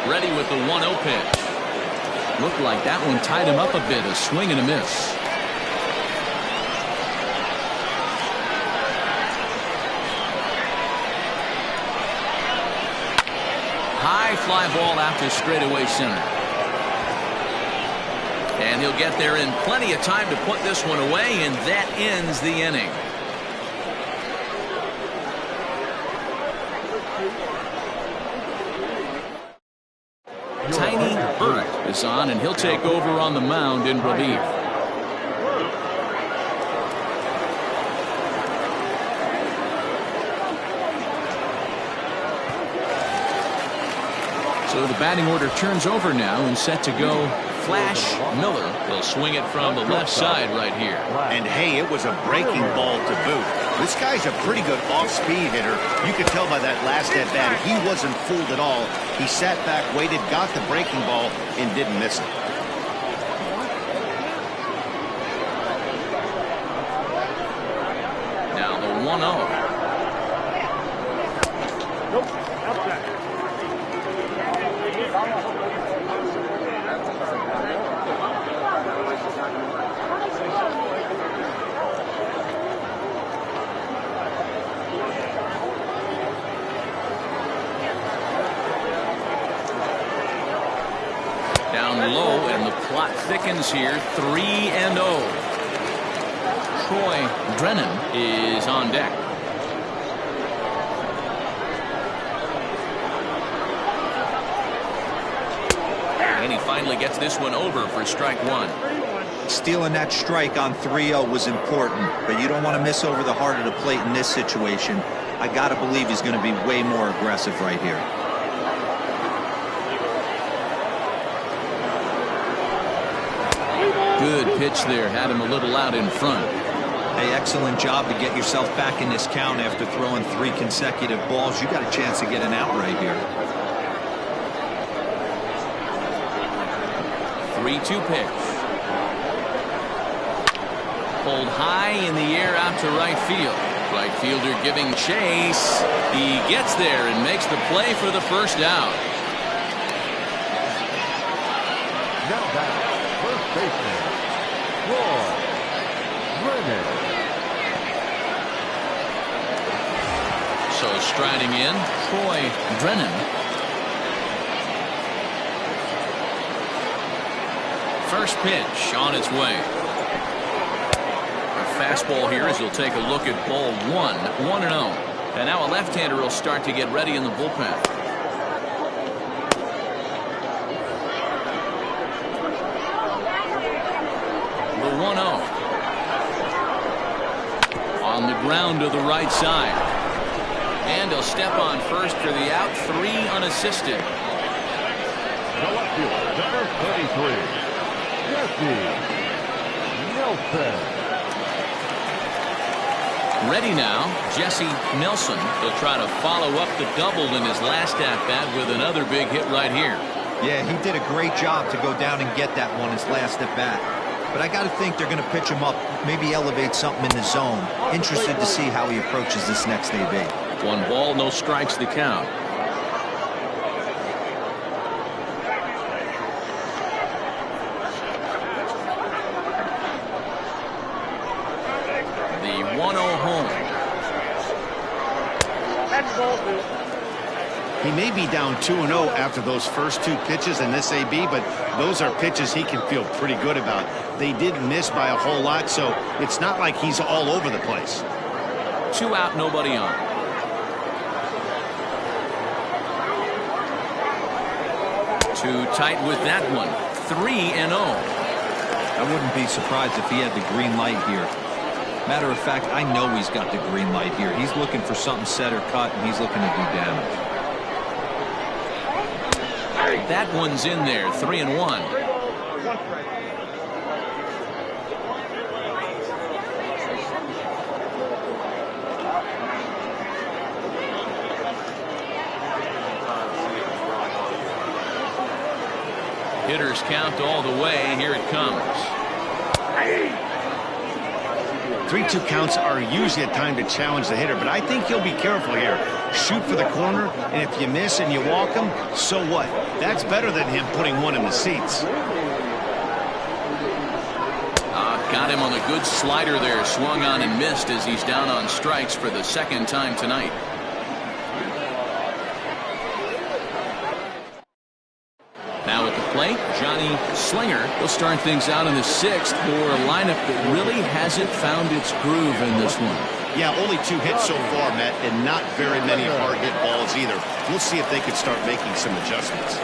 Ready with the 1-0 pitch. Looked like that one tied him up a bit. A swing and a miss. High fly ball out to straightaway center. And he'll get there in plenty of time to put this one away, and that ends the inning. Tiny Burt is on, and he'll take over on the mound in relief. So the batting order turns over now and set to go. Flash Miller will swing it from the left side right here. And hey, it was a breaking ball to boot. This guy's a pretty good off-speed hitter. You could tell by that last at-bat he wasn't fooled at all. He sat back, waited, got the breaking ball, and didn't miss it. Now the 1-0. Down low, and the plot thickens here. 3-0. Troy Drennan is on deck. And he finally gets this one over for strike one. Stealing that strike on 3-0 was important, but you don't want to miss over the heart of the plate in this situation. I got to believe he's going to be way more aggressive right here. Good pitch there. Had him a little out in front. Hey, excellent job to get yourself back in this count after throwing 3 consecutive balls. You got a chance to get an out right here. 3-2 pitch. Pulled high in the air out to right field. Right fielder giving chase. He gets there and makes the play for the first out. Now back, first baseman, Troy Drennan. So striding in, Troy Drennan. First pitch on its way. A fastball here as he'll take a look at ball 1, 1-0. And now a left-hander will start to get ready in the bullpen. The 1-0. On the ground to the right side. And he'll step on first for the out. 3 unassisted. The left fielder, number 33, Jesse Nelson. Ready now, Jesse Nelson. He'll try to follow up the double in his last at-bat with another big hit right here. Yeah, he did a great job to go down and get that one his last at-bat. But I got to think they're going to pitch him up, maybe elevate something in the zone. Interested to see how he approaches this next AB. 1 ball, no strikes the count. The 1-0 home. He may be down 2-0 after those first 2 pitches in this AB, but those are pitches he can feel pretty good about. They did miss by a whole lot, so it's not like he's all over the place. 2 out, nobody on. Too tight with that one. 3-0. I wouldn't be surprised if he had the green light here. Matter of fact, I know he's got the green light here. He's looking for something set or cut, and he's looking to do damage. That one's in there. 3-1. Hitters count all the way. Here it comes. 3-2 counts are usually a time to challenge the hitter, but I think he'll be careful here. Shoot for the corner, and if you miss and you walk him, so what? That's better than him putting one in the seats. Got him on a good slider there. Swung on and missed as he's down on strikes for the second time tonight. Now at the plate, Johnny Slinger will start things out in the 6th for a lineup that really hasn't found its groove in this one. Yeah, only 2 hits so far, Matt, and not very many hard hit balls either. We'll see if they can start making some adjustments.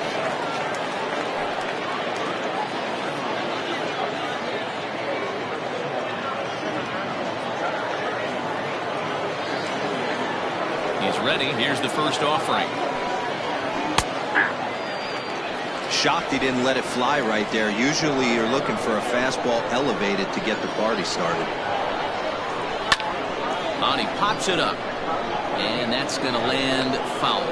He's ready. Here's the first offering. Shocked he didn't let it fly right there. Usually you're looking for a fastball elevated to get the party started. And he pops it up. And that's going to land foul.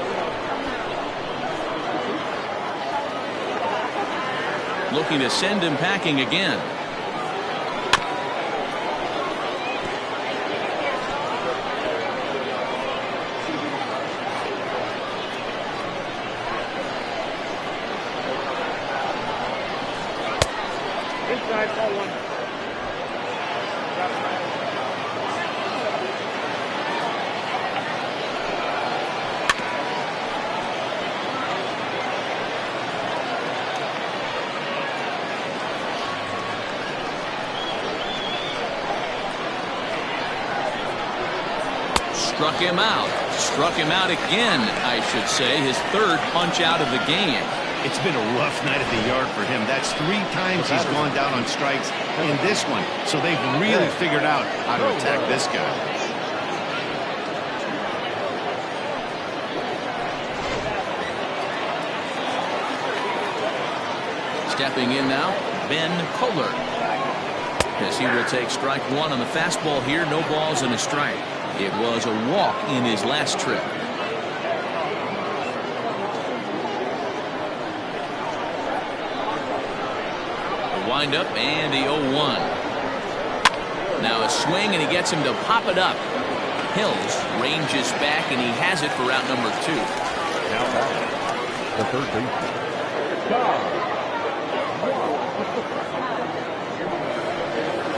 Looking to send him packing again. Inside, ball 1. Struck him out. Struck him out again, I should say. His 3rd punch out of the game. It's been a rough night at the yard for him. That's 3 times he's gone down on strikes in this one. So they've really figured out how to attack this guy. Stepping in now, Ben Kohler. As he will take strike 1 on the fastball here. No balls and a strike. It was a walk in his last trip. Wind up and the 0-1. Now a swing and he gets him to pop it up. Hills ranges back and he has it for out number 2. Now back, the third baseman.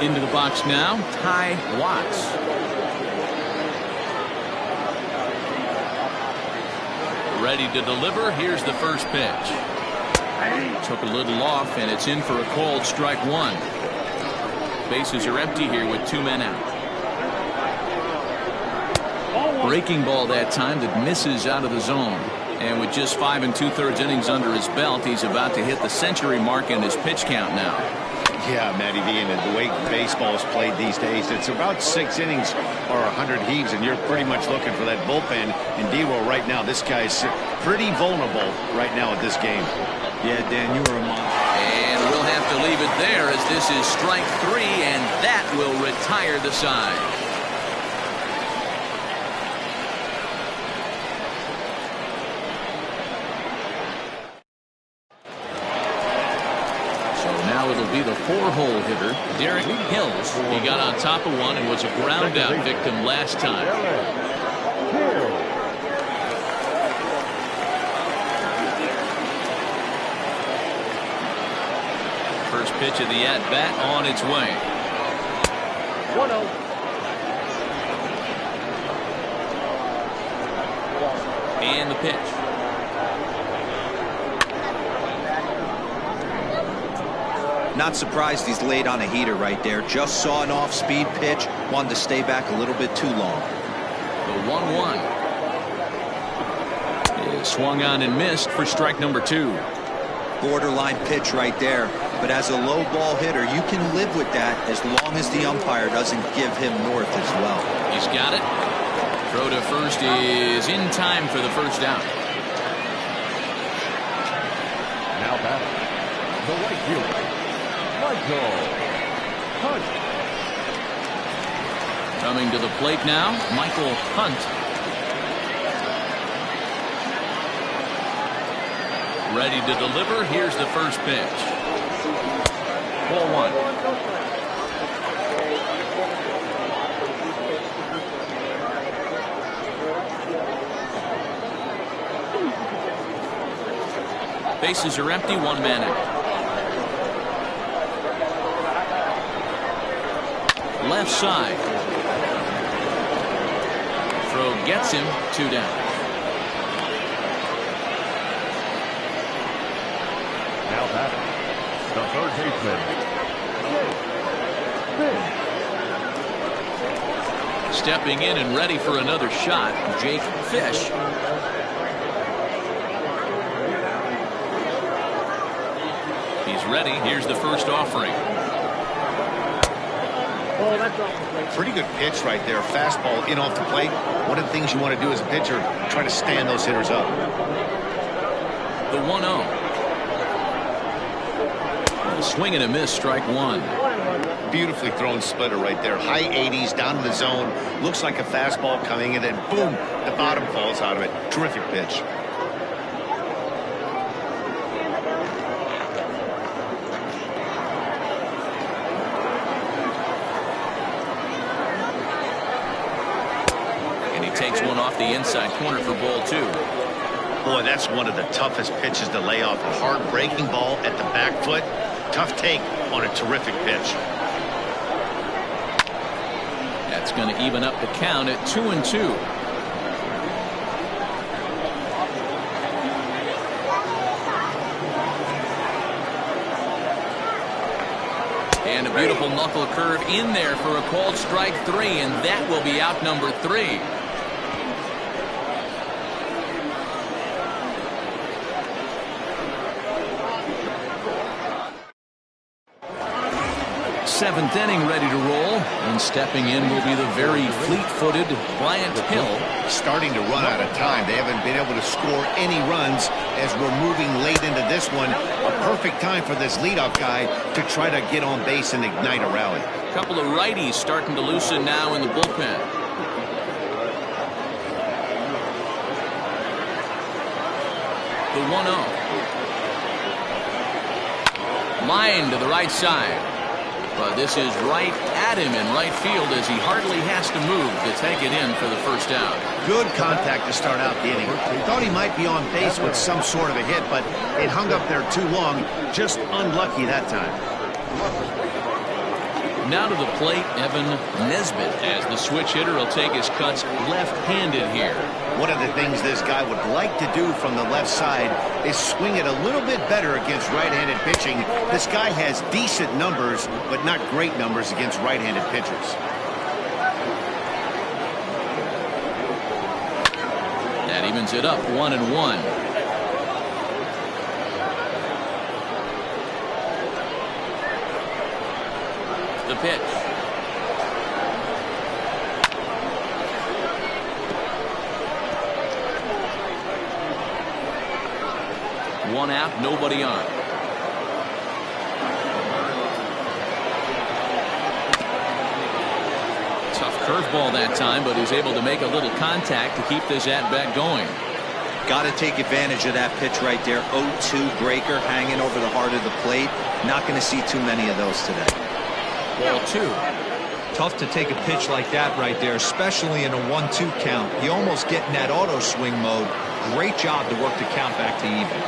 Into the box now, Ty Watts. Ready to deliver. Here's the first pitch. Took a little off, and it's in for a called strike 1. Bases are empty here with 2 men out. Breaking ball that time that misses out of the zone. And with just 5 2/3 innings under his belt, he's about to hit the century mark in his pitch count now. Yeah, Matty V, and the way baseball is played these days, it's about 6 innings or 100 heaves, and you're pretty much looking for that bullpen. And D-Roll right now, this guy's pretty vulnerable right now at this game. Yeah, Dan, you were a monster. And we'll have to leave it there as this is strike 3, and that will retire the side. So now it'll be the 4-hole hitter, Derek Hills. He got on top of one and was a ground out victim last time. First pitch of the at-bat on its way. 1-0. And the pitch. Not surprised he's laid on a heater right there. Just saw an off-speed pitch. Wanted to stay back a little bit too long. The 1-1 is swung on and missed for strike number 2. Borderline pitch right there. But as a low ball hitter, you can live with that as long as the umpire doesn't give him north as well. He's got it. Throw to first is in time for the first down. Now batting, the right fielder, Michael Hunt. Coming to the plate now, Michael Hunt. Ready to deliver. Here's the first pitch. Ball 1. Bases are empty, 1 man out. Left side. Throw gets him, 2 down. Now batting, the third baseman. Stepping in and ready for another shot, Jake Fish. He's ready. Here's the first offering. Oh, that's off the plate. Pretty good pitch right there. Fastball in off the plate. One of the things you want to do as a pitcher, try to stand those hitters up. The 1-0. Swing and a miss, strike 1. Beautifully thrown splitter right there. High 80s down to the zone. Looks like a fastball coming, and then boom, the bottom falls out of it. Terrific pitch. And he takes one off the inside corner for ball 2. Boy, that's one of the toughest pitches to lay off. A hard breaking ball at the back foot. Tough take on a terrific pitch. That's going to even up the count at 2-2. And a beautiful knuckle curve in there for a called strike 3, and that will be out number 3. Seventh inning ready to roll, and stepping in will be the very fleet-footed Bryant Hill. Starting to run out of time. They haven't been able to score any runs as we're moving late into this one. A perfect time for this leadoff guy to try to get on base and ignite a rally. A couple of righties starting to loosen now in the bullpen. The 1-0. Line to the right side. But this is right at him in right field as he hardly has to move to take it in for the first out. Good contact to start out the inning. Thought he might be on base with some sort of a hit, but it hung up there too long. Just unlucky that time. Now to the plate, Evan Nesbitt, as the switch hitter will take his cuts left-handed here. One of the things this guy would like to do from the left side is swing it a little bit better against right-handed pitching. This guy has decent numbers, but not great numbers against right-handed pitchers. That evens it up, 1-1. The pitch. One out, nobody on. Tough curveball that time, but he's able to make a little contact to keep this at-bat going. Got to take advantage of that pitch right there. 0-2 breaker hanging over the heart of the plate. Not going to see too many of those today. Ball 2. Tough to take a pitch like that right there, especially in a 1-2 count. You almost get in that auto swing mode. Great job to work the count back to even.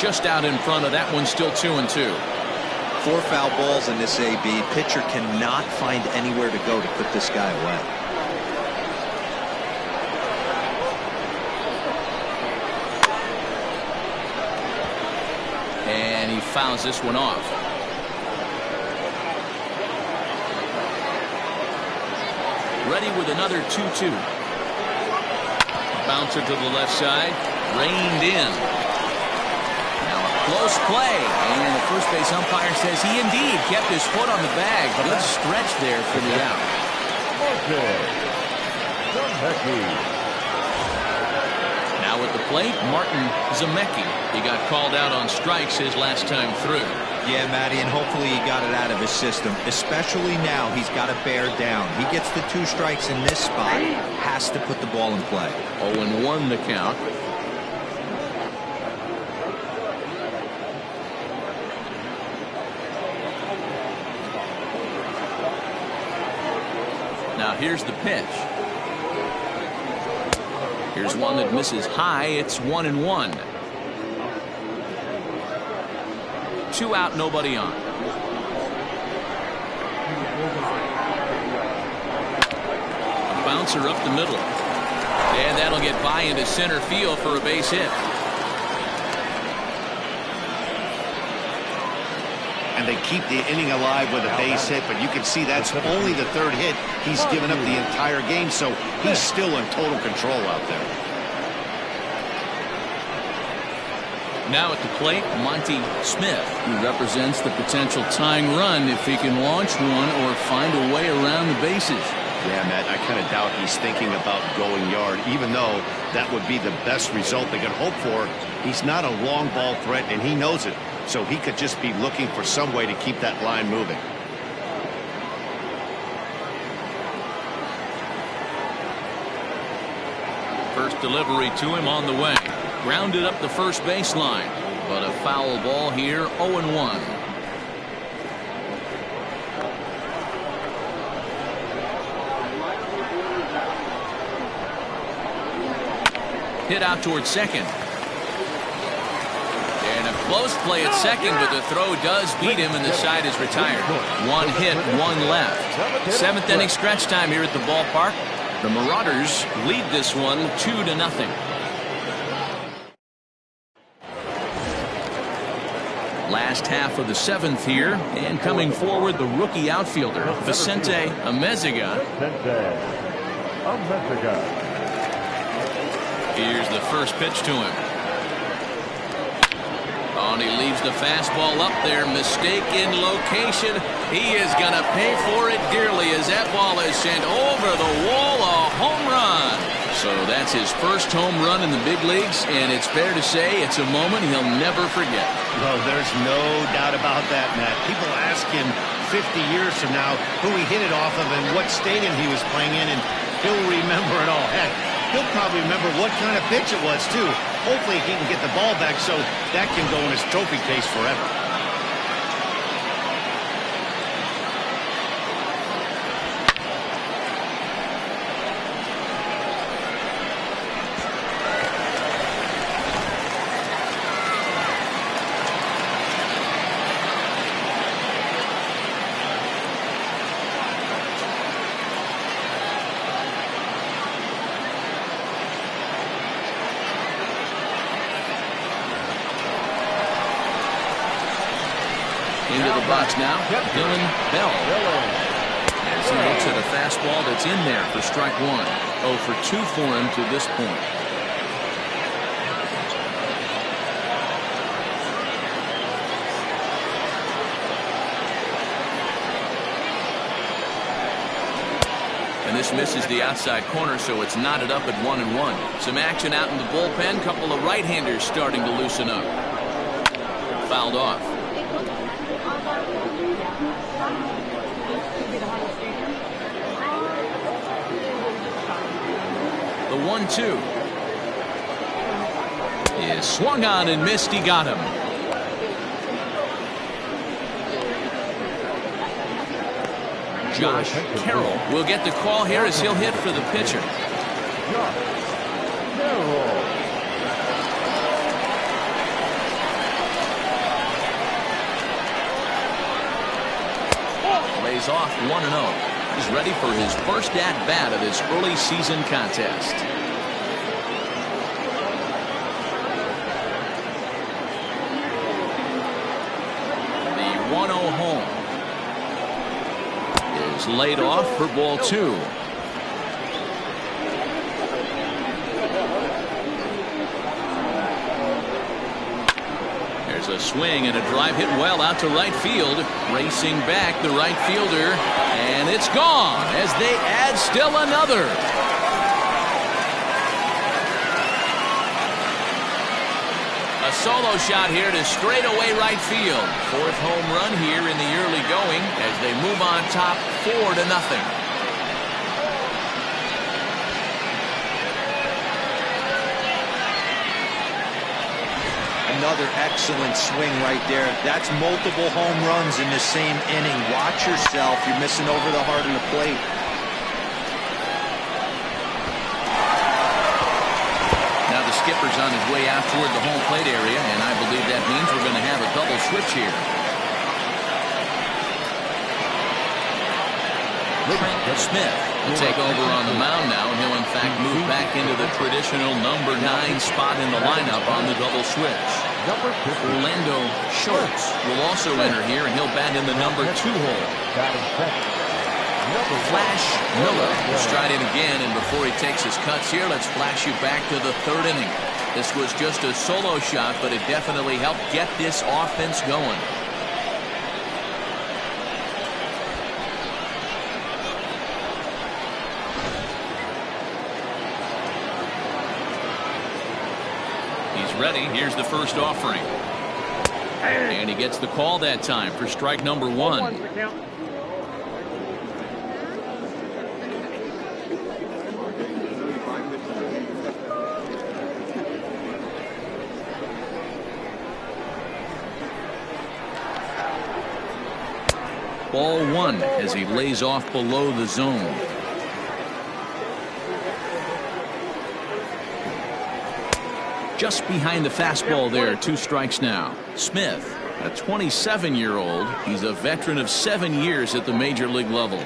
Just out in front of that one, still 2-2. 4 foul balls in this AB. Pitcher cannot find anywhere to go to put this guy away. And he fouls this one off. Ready with another 2-2. Bouncer to the left side. Reined in. Now a close play. And the first base umpire says he indeed kept his foot on the bag. Good stretch there for the out. Now at the plate, Martin Zemecki. He got called out on strikes his last time through. Yeah, Matty, and hopefully he got it out of his system. Especially now, he's got to bear down. He gets the 2 strikes in this spot. Has to put the ball in play. 0-1 the count. Now here's the pitch. Here's one that misses high. It's 1-1. 2 out, nobody on. A bouncer up the middle. And that'll get by into center field for a base hit. And they keep the inning alive with a base hit, but you can see that's only the 3rd hit he's given up the entire game, so he's still in total control out there. Now at the plate, Monty Smith, who represents the potential tying run if he can launch one or find a way around the bases. Yeah, Matt, I kind of doubt he's thinking about going yard, even though that would be the best result they could hope for. He's not a long ball threat, and he knows it. So he could just be looking for some way to keep that line moving. First delivery to him on the way. Grounded up the first baseline. But a foul ball here, 0-1. Hit out towards second. Close play at second, but the throw does beat him, and the side is retired. 1 hit, 1 left. 7th inning stretch time here at the ballpark. The Marauders lead this one 2-0. Last half of the 7th here, and coming forward, the rookie outfielder, Vicente Amezaga. Here's the first pitch to him. And he leaves the fastball up there. Mistake in location. He is going to pay for it dearly as that ball is sent over the wall. A home run. So that's his first home run in the big leagues, and it's fair to say it's a moment he'll never forget. Well, there's no doubt about that, Matt. People ask him 50 years from now who he hit it off of and what stadium he was playing in, and he'll remember it all. Heck, he'll probably remember what kind of pitch it was, too. Hopefully he can get the ball back so that can go in his trophy case forever. Into the box now, Dylan Bell. As he looks at a fastball that's in there for strike 1. 0 for 2 for him to this point. And this misses the outside corner, so it's knotted up at 1-1. Some action out in the bullpen. Couple of right-handers starting to loosen up. Fouled off. The 1-2 is swung on and missed. He got him. Josh Carroll will get the call here as he'll hit for the pitcher. Lays off 1-0. He's ready for his first at-bat of this early season contest. The 1-0 home is laid off for ball 2. There's a swing and a drive hit well out to right field. Racing back the right fielder, and it's gone as they add still another. A solo shot here to straightaway right field. 4th home run here in the early going as they move on top 4-0. Another excellent swing right there. That's multiple home runs in the same inning. Watch yourself. You're missing over the heart of the plate. Now the skipper's on his way way out toward the home plate area, and I believe that means we're going to have a double switch here. Trent Smith will take over on the mound now, and he'll in fact move back into the traditional number 9 spot in the lineup on the double switch. Orlando Schultz will also enter here, and he'll bat in the number 2 hole. Flash Miller will stride in again, and before he takes his cuts here, let's flash you back to the 3rd inning. This was just a solo shot, but it definitely helped get this offense going. Ready. Here's the first offering. And he gets the call that time for strike number 1. Ball 1 as he lays off below the zone. Just behind the fastball there, 2 strikes now. Smith, a 27-year-old. He's a veteran of 7 years at the major league level.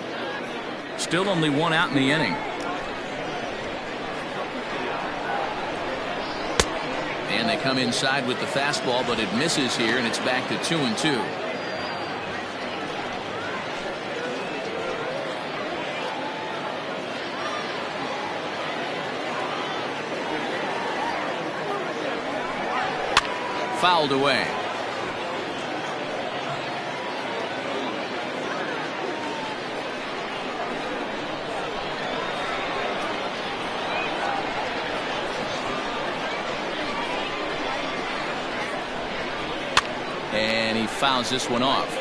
Still only 1 out in the inning. And they come inside with the fastball, but it misses here, and it's back to 2-2. Fouled away. And he fouls this one off.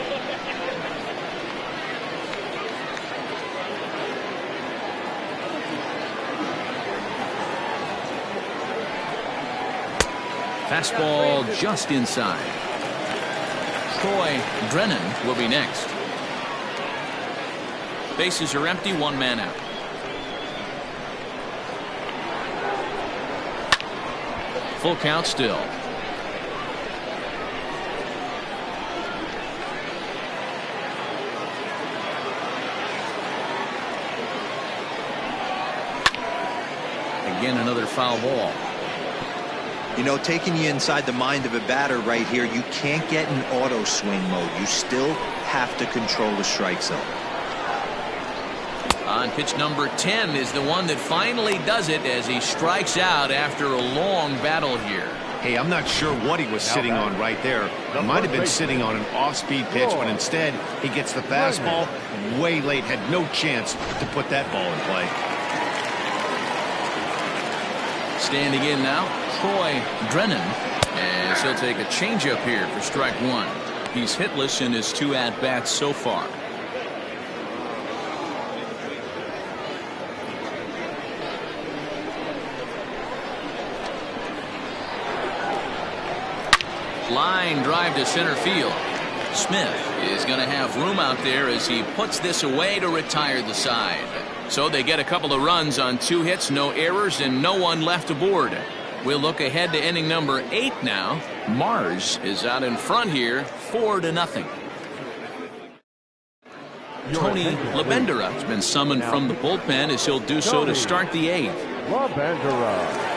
Fastball just inside. Troy Brennan will be next. Bases are empty, 1 man out. Full count still. Again, another foul ball. You know, taking you inside the mind of a batter right here, you can't get in auto swing mode. You still have to control the strike zone. On pitch number 10 is the one that finally does it as he strikes out after a long battle here. Hey, I'm not sure what he was sitting on right there. He might have been sitting on an off-speed pitch, but instead he gets the fastball way late, had no chance to put that ball in play. Standing in now, Troy Brennan, as he'll take a changeup here for strike 1. He's hitless in his 2 at-bats so far. Line drive to center field. Smith is going to have room out there as he puts this away to retire the side. So they get a couple of runs on 2 hits, no errors, and no one left aboard. We'll look ahead to inning number 8 now. Mars is out in front here, 4-0. Tony LaBendera has been summoned from the bullpen as he'll do so to start the 8th. LaBendera.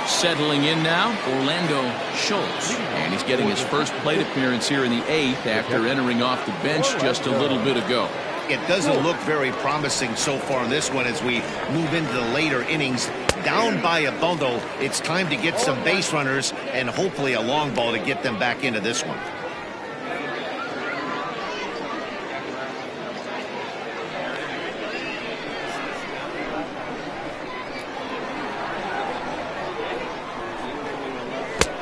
Settling in now, Orlando Schultz, and he's getting his first plate appearance here in the 8th after entering off the bench just a little bit ago. It doesn't look very promising so far in this one as we move into the later innings. Down by a bundle, it's time to get some base runners and hopefully a long ball to get them back into this one.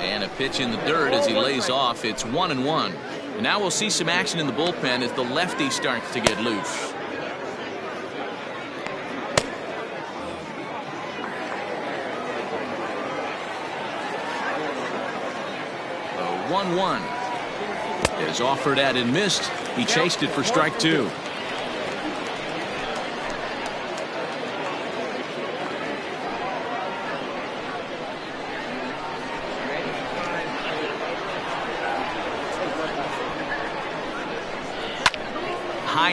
And a pitch in the dirt as he lays off. It's 1-1. And now we'll see some action in the bullpen as the lefty starts to get loose. 1-1 is offered at and missed. He chased it for strike 2.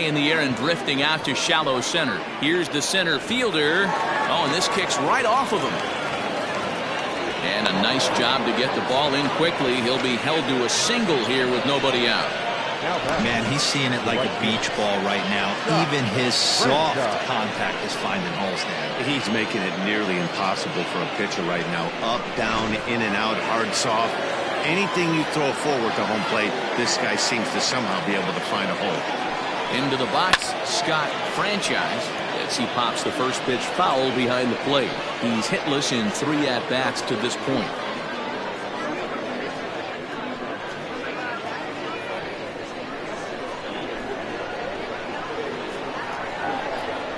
high in the air and drifting out to shallow center. Here's the center fielder. Oh, and this kicks right off of him. And a nice job to get the ball in quickly. He'll be held to a single here with nobody out. Man, he's seeing it like a beach ball right now. Even his soft contact is finding holes there. He's making it nearly impossible for a pitcher right now. Up, down, in and out, hard, soft. Anything you throw forward to home plate, this guy seems to somehow be able to find a hole. Into the box, Scott Franchise, as he pops the first pitch foul behind the plate. He's hitless in 3 at-bats to this point.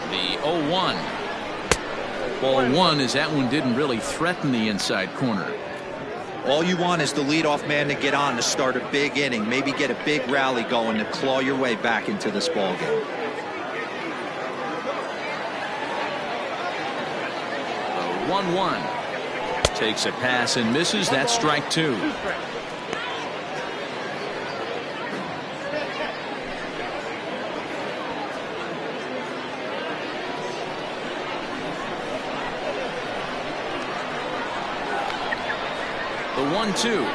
The 0-1. Ball 1 as that one didn't really threaten the inside corner. All you want is the leadoff man to get on to start a big inning, maybe get a big rally going to claw your way back into this ball game. The 1-1 takes a pass and misses. That's strike 2. The 1-2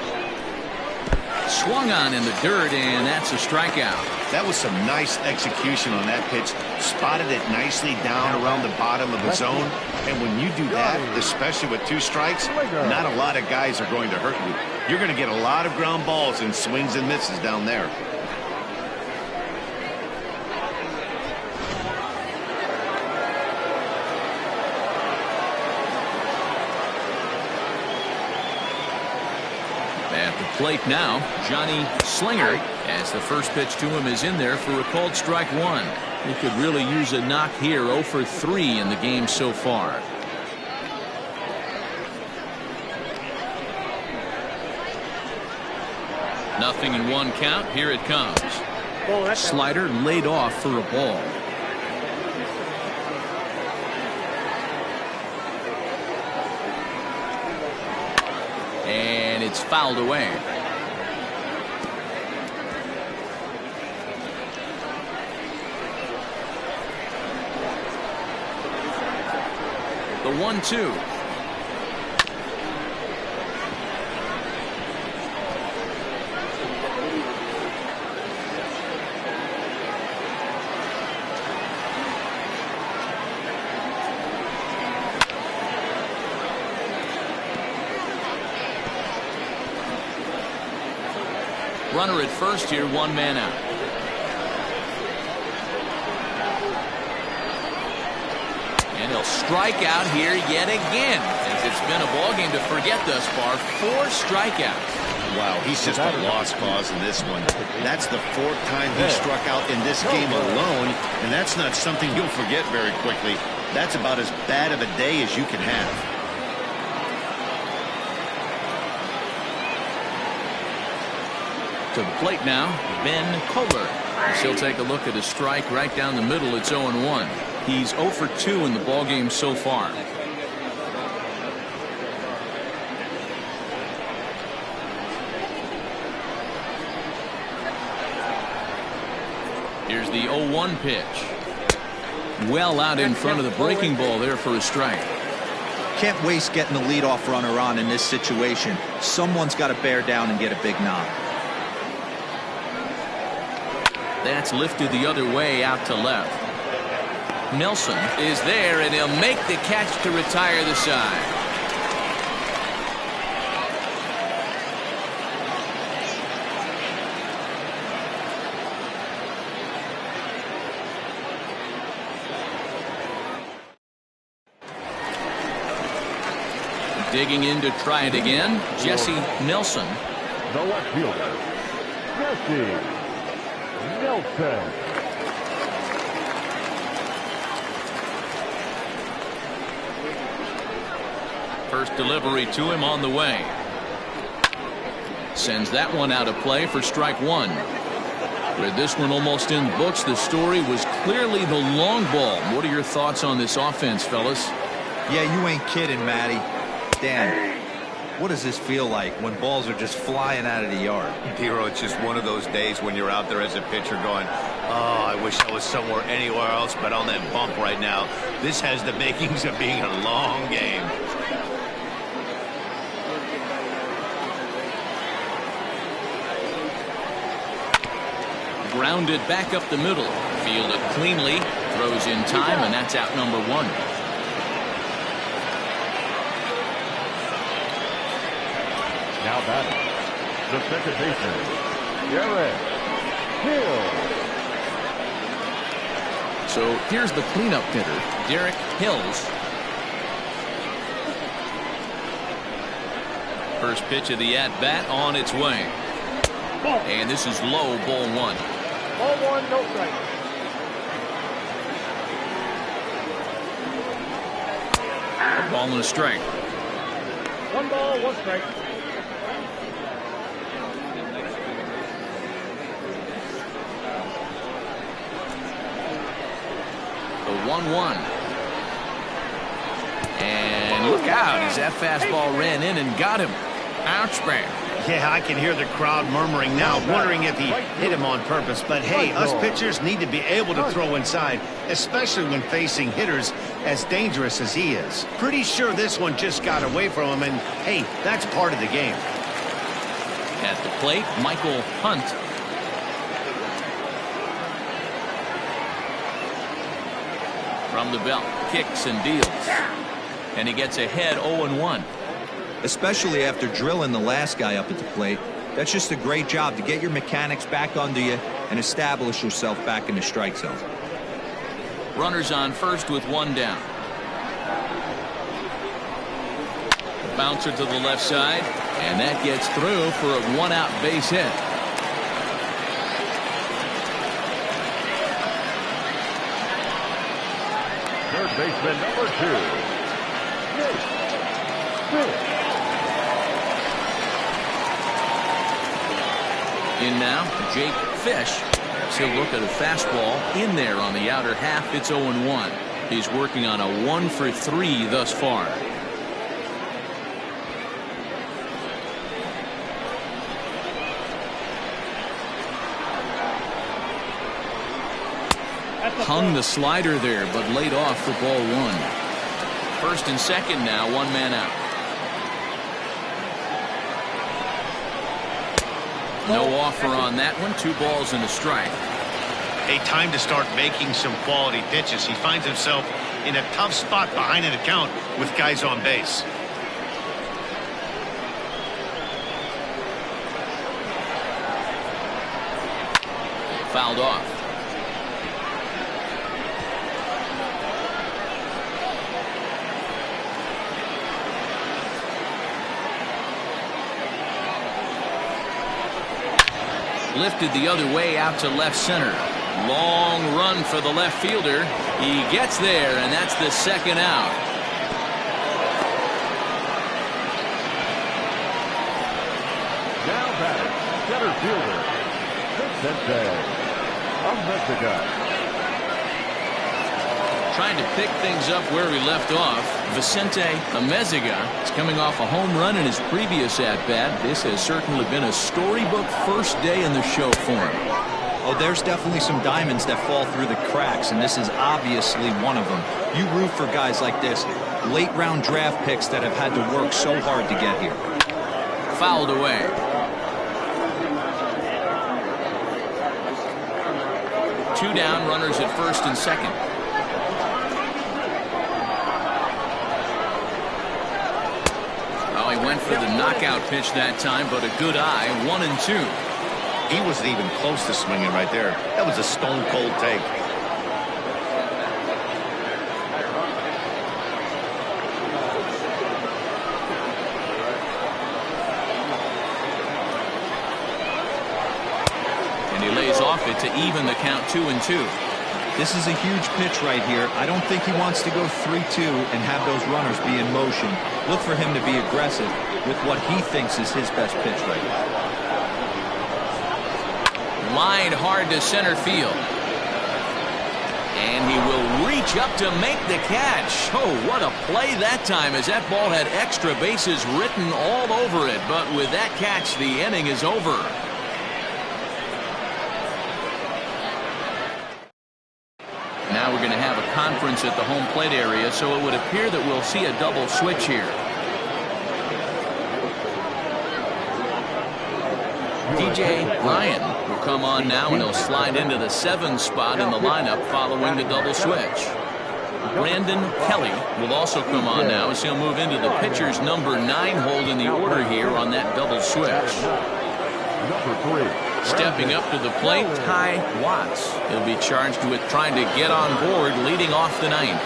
swung on in the dirt, and that's a strikeout. That was some nice execution on that pitch. Spotted it nicely down around the bottom of the zone. And when you do that, especially with 2 strikes, not a lot of guys are going to hurt you. You're going to get a lot of ground balls and swings and misses down there. At the plate now, Johnny Slinger, as the first pitch to him is in there for a called strike 1. He could really use a knock here. 0 for 3 in the game so far. Nothing in 1 count. Here it comes. Slider laid off for a ball. And it's fouled away. The 1-2. Runner at first here, 1 man out. And he'll strike out here yet again, as it's been a ball game to forget thus far. 4 strikeouts. Wow, he's just a lost cause in this one. That's the 4th time he struck out in this game alone, and that's not something you'll forget very quickly. That's about as bad of a day as you can have. To the plate now, Ben Kohler. He'll take a look at a strike right down the middle. It's 0-1. He's 0 for 2 in the ballgame so far. Here's the 0-1 pitch. Well out in front of the breaking ball there for a strike. Can't waste getting the leadoff runner on in this situation. Someone's got to bear down and get a big knock. That's lifted the other way out to left. Nelson is there, and he'll make the catch to retire the side. Digging in to try it again, Jesse Nelson. The left fielder, Jesse Nelson. First delivery to him on the way. Sends that one out of play for strike 1. With this one almost in the books, the story was clearly the long ball. What are your thoughts on this offense, fellas? Yeah, you ain't kidding, Matty. Dan, what does this feel like when balls are just flying out of the yard? Hero, it's just one of those days when you're out there as a pitcher going, Oh, I wish I was somewhere anywhere else but on that bump right now. This has the makings of being a long game. Grounded back up the middle. Fielded cleanly. Throws in time, and that's out number one. Now batting, the second baseman, Garrett Hill. So here's the cleanup hitter, Derek Hills. First pitch of the at-bat on its way. And this is low, ball one. Ball one, no strike. A ball and a strike. One ball, one strike. The 1-1. And look out as that fastball ran in and got him. Ouch, man. Yeah, I can hear the crowd murmuring now, wondering if he hit him on purpose. But hey, us pitchers need to be able to throw inside, especially when facing hitters as dangerous as he is. Pretty sure this one just got away from him, and hey, that's part of the game. At the plate, Michael Hunt. From the belt, kicks and deals. And he gets ahead 0-1. Especially after drilling the last guy up at the plate. That's just a great job to get your mechanics back under you and establish yourself back in the strike zone. Runners on first with one down. The bouncer to the left side, and that gets through for a one-out base hit. Third baseman number 2, In now, Jake Fish. He'll look at a fastball in there on the outer half. It's 0-1. He's working on a 1-for-3 thus far. Hung the slider there, but laid off for ball one. First and second now, one man out. No offer on that one. 2 balls and a strike. Hey, time to start making some quality pitches. He finds himself in a tough spot behind an account with guys on base. Fouled off. Lifted the other way out to left center. Long run for the left fielder. He gets there, and that's the second out. now batting, center fielder, Vicente Amezquita. Trying to pick things up where we left off. Vicente Amezquita is coming off a home run in his previous at-bat. This has certainly been a storybook first day in the show for him. Oh, there's definitely some diamonds that fall through the cracks, and this is obviously one of them. You root for guys like this, late-round draft picks that have had to work so hard to get here. Fouled away. Two down, runners at first and second. He went for the knockout pitch that time, but a good eye. 1-2. He wasn't even close to swinging right there. That was a stone-cold take. And he lays off it to even the count 2-2. This is a huge pitch right here. I don't think he wants to go 3-2 and have those runners be in motion. Look for him to be aggressive with what he thinks is his best pitch right now. Lined hard to center field. And he will reach up to make the catch. Oh, what a play that time, as that ball had extra bases written all over it. But with that catch, the inning is over. difference at the home plate area, so it would appear that we'll see a double switch here. DJ Ryan will come on now, and he'll slide into the 7 spot in the lineup following the double switch. Brandon Kelly will also come on now as he'll move into the pitcher's number 9 hold in the order here on that double switch. Number 3. Stepping up to the plate, Ty Watts. He'll be charged with trying to get on board leading off the 9th.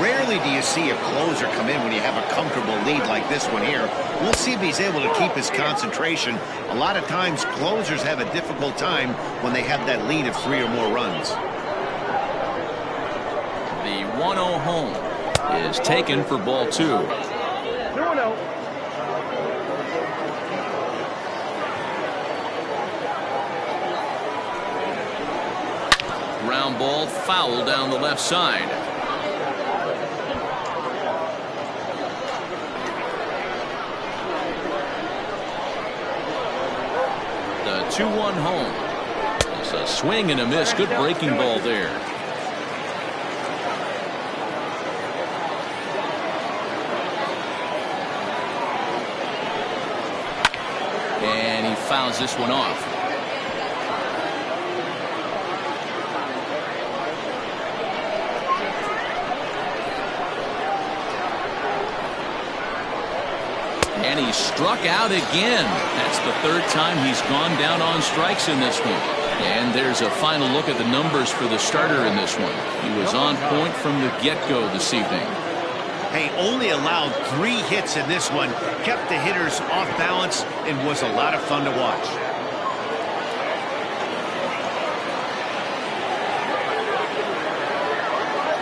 Rarely do you see a closer come in when you have a comfortable lead like this one here. We'll see if he's able to keep his concentration. A lot of times closers have a difficult time when they have that lead of 3 or more runs. The 1-0 home is taken for ball 2. 2-0. Ground ball foul down the left side. The 2-1 home. It's a swing and a miss. Good breaking ball there. And he fouls this one off. And he struck out again. That's the 3rd time he's gone down on strikes in this one. And there's a final look at the numbers for the starter in this one. He was on point from the get-go this evening. Hey, only allowed 3 hits in this one, kept the hitters off balance, and was a lot of fun to watch.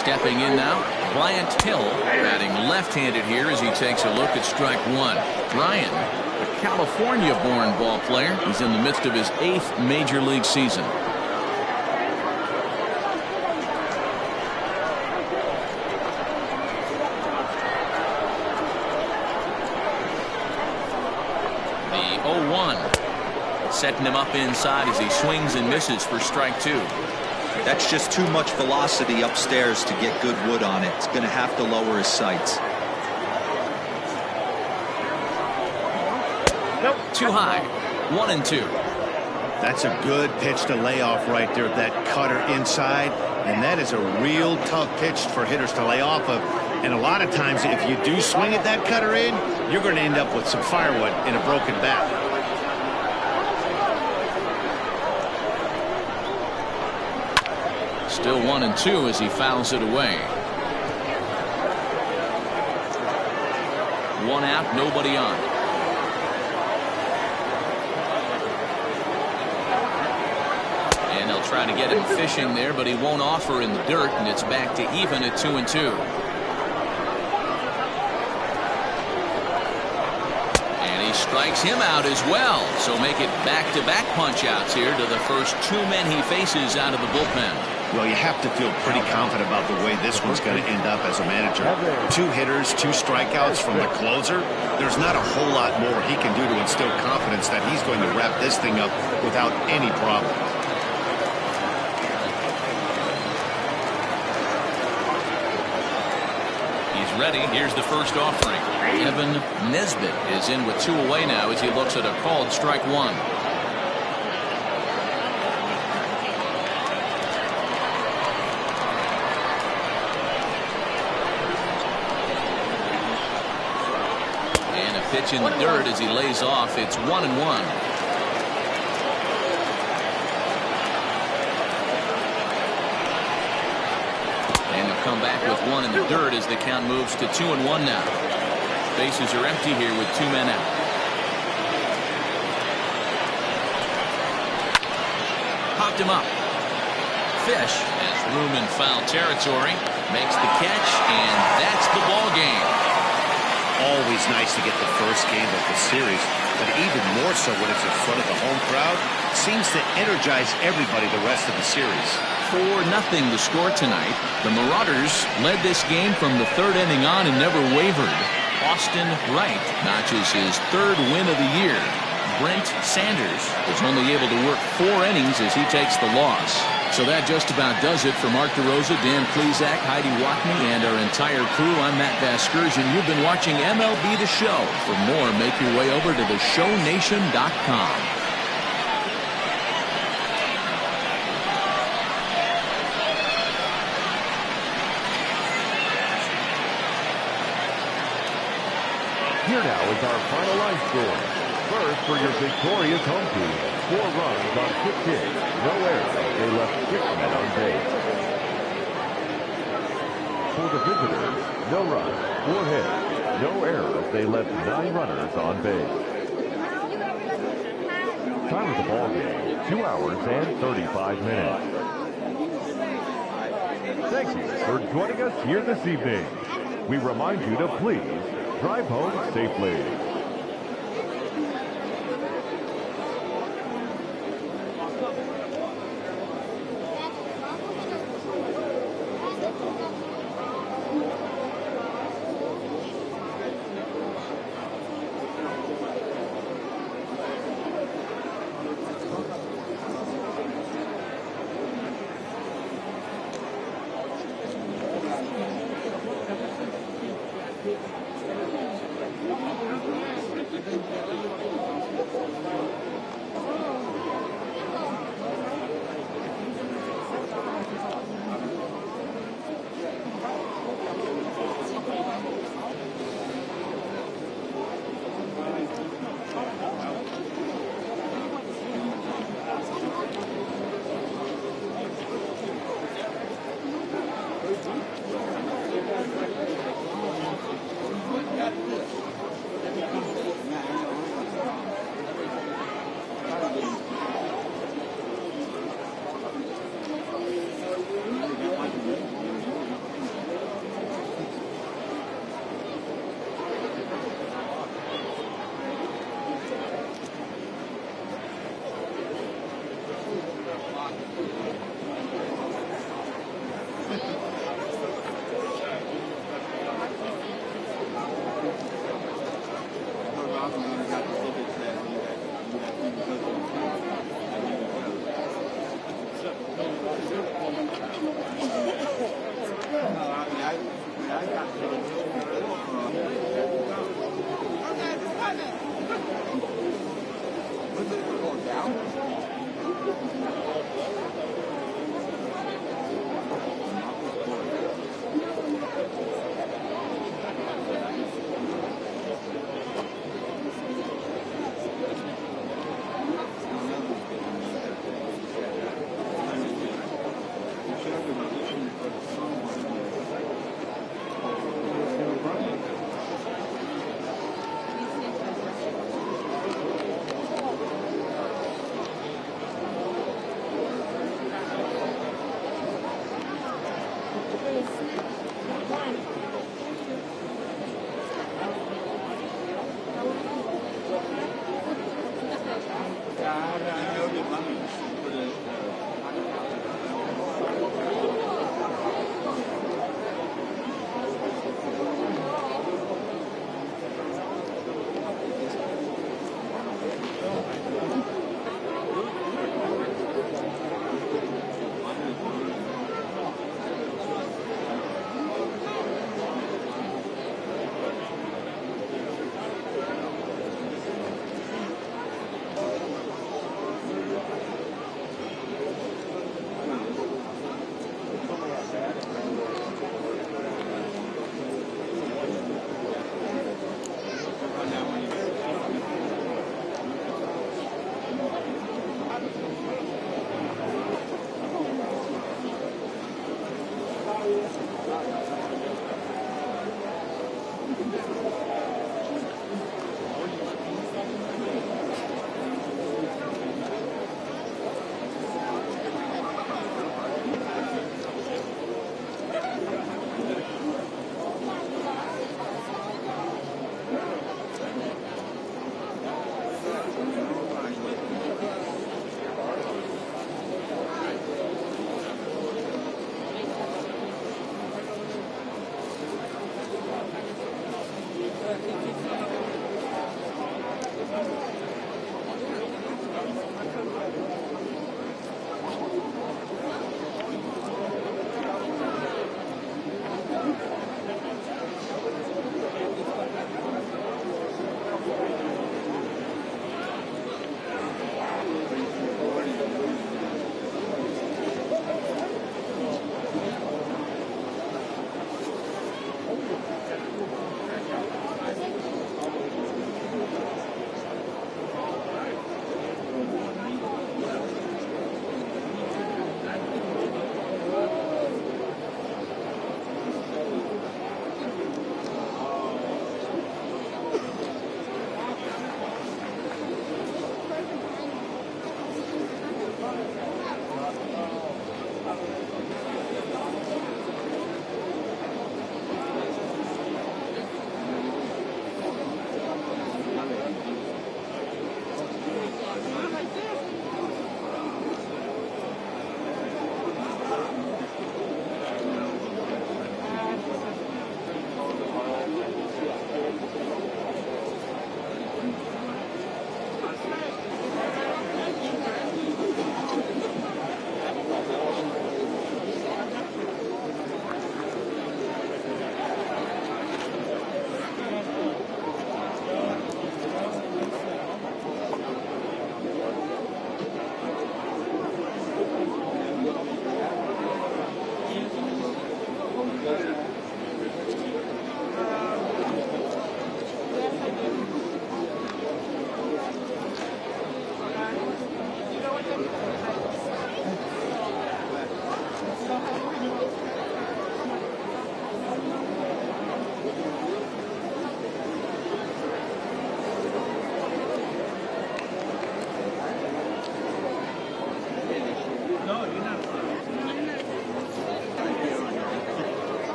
Stepping in now, Bryant Hill, batting left-handed here as he takes a look at strike 1. Bryant, a California-born ball player. He's in the midst of his 8th major league season. The 0-1, setting him up inside as he swings and misses for strike 2. That's just too much velocity upstairs to get good wood on it. It's going to have to lower his sights. Too high. 1-2. That's a good pitch to lay off right there. That cutter inside. And that is a real tough pitch for hitters to lay off of. And a lot of times if you do swing at that cutter in, you're going to end up with some firewood in a broken bat. Still 1-2 as he fouls it away. 1 out, nobody on. And they'll try to get him fishing there, but he won't offer in the dirt, and it's back to even at 2-2. And he strikes him out as well. So make it back-to-back punch-outs here to the first 2 men he faces out of the bullpen. Well, you have to feel pretty confident about the way this one's going to end up as a manager. 2 hitters, 2 strikeouts from the closer. There's not a whole lot more he can do to instill confidence that he's going to wrap this thing up without any problem. He's ready. Here's the first offering. Evan Nesbitt is in with 2 away now as he looks at a called strike 1. Pitch in the dirt as he lays off. It's 1-1. And he'll come back with 1 in the dirt as the count moves to 2-1 now. Bases are empty here with 2 men out. Popped him up. Fish has room in foul territory. Makes the catch, and that's the ball game. Always nice to get the first game of the series, but even more so when it's in front of the home crowd. Seems to energize everybody the rest of the series. 4-0 the score tonight. The Marauders led this game from the 3rd inning on and never wavered. Austin Wright notches his 3rd win of the year. Brent Sanders was only able to work 4 innings as he takes the loss. So that just about does it for Mark DeRosa, Dan Plezak, Heidi Watney, and our entire crew. I'm Matt Vasgersian. You've been watching MLB The Show. For more, make your way over to theshownation.com. Here now is our final line score. First, for your victorious home team, 4 runs on 6 hits, no errors. They left 6 men on base. For the visitors, no runs, 4 hits, no errors. They left 9 runners on base. Time of the ball game, 2 hours and 35 minutes. Thank you for joining us here this evening. We remind you to please drive home safely.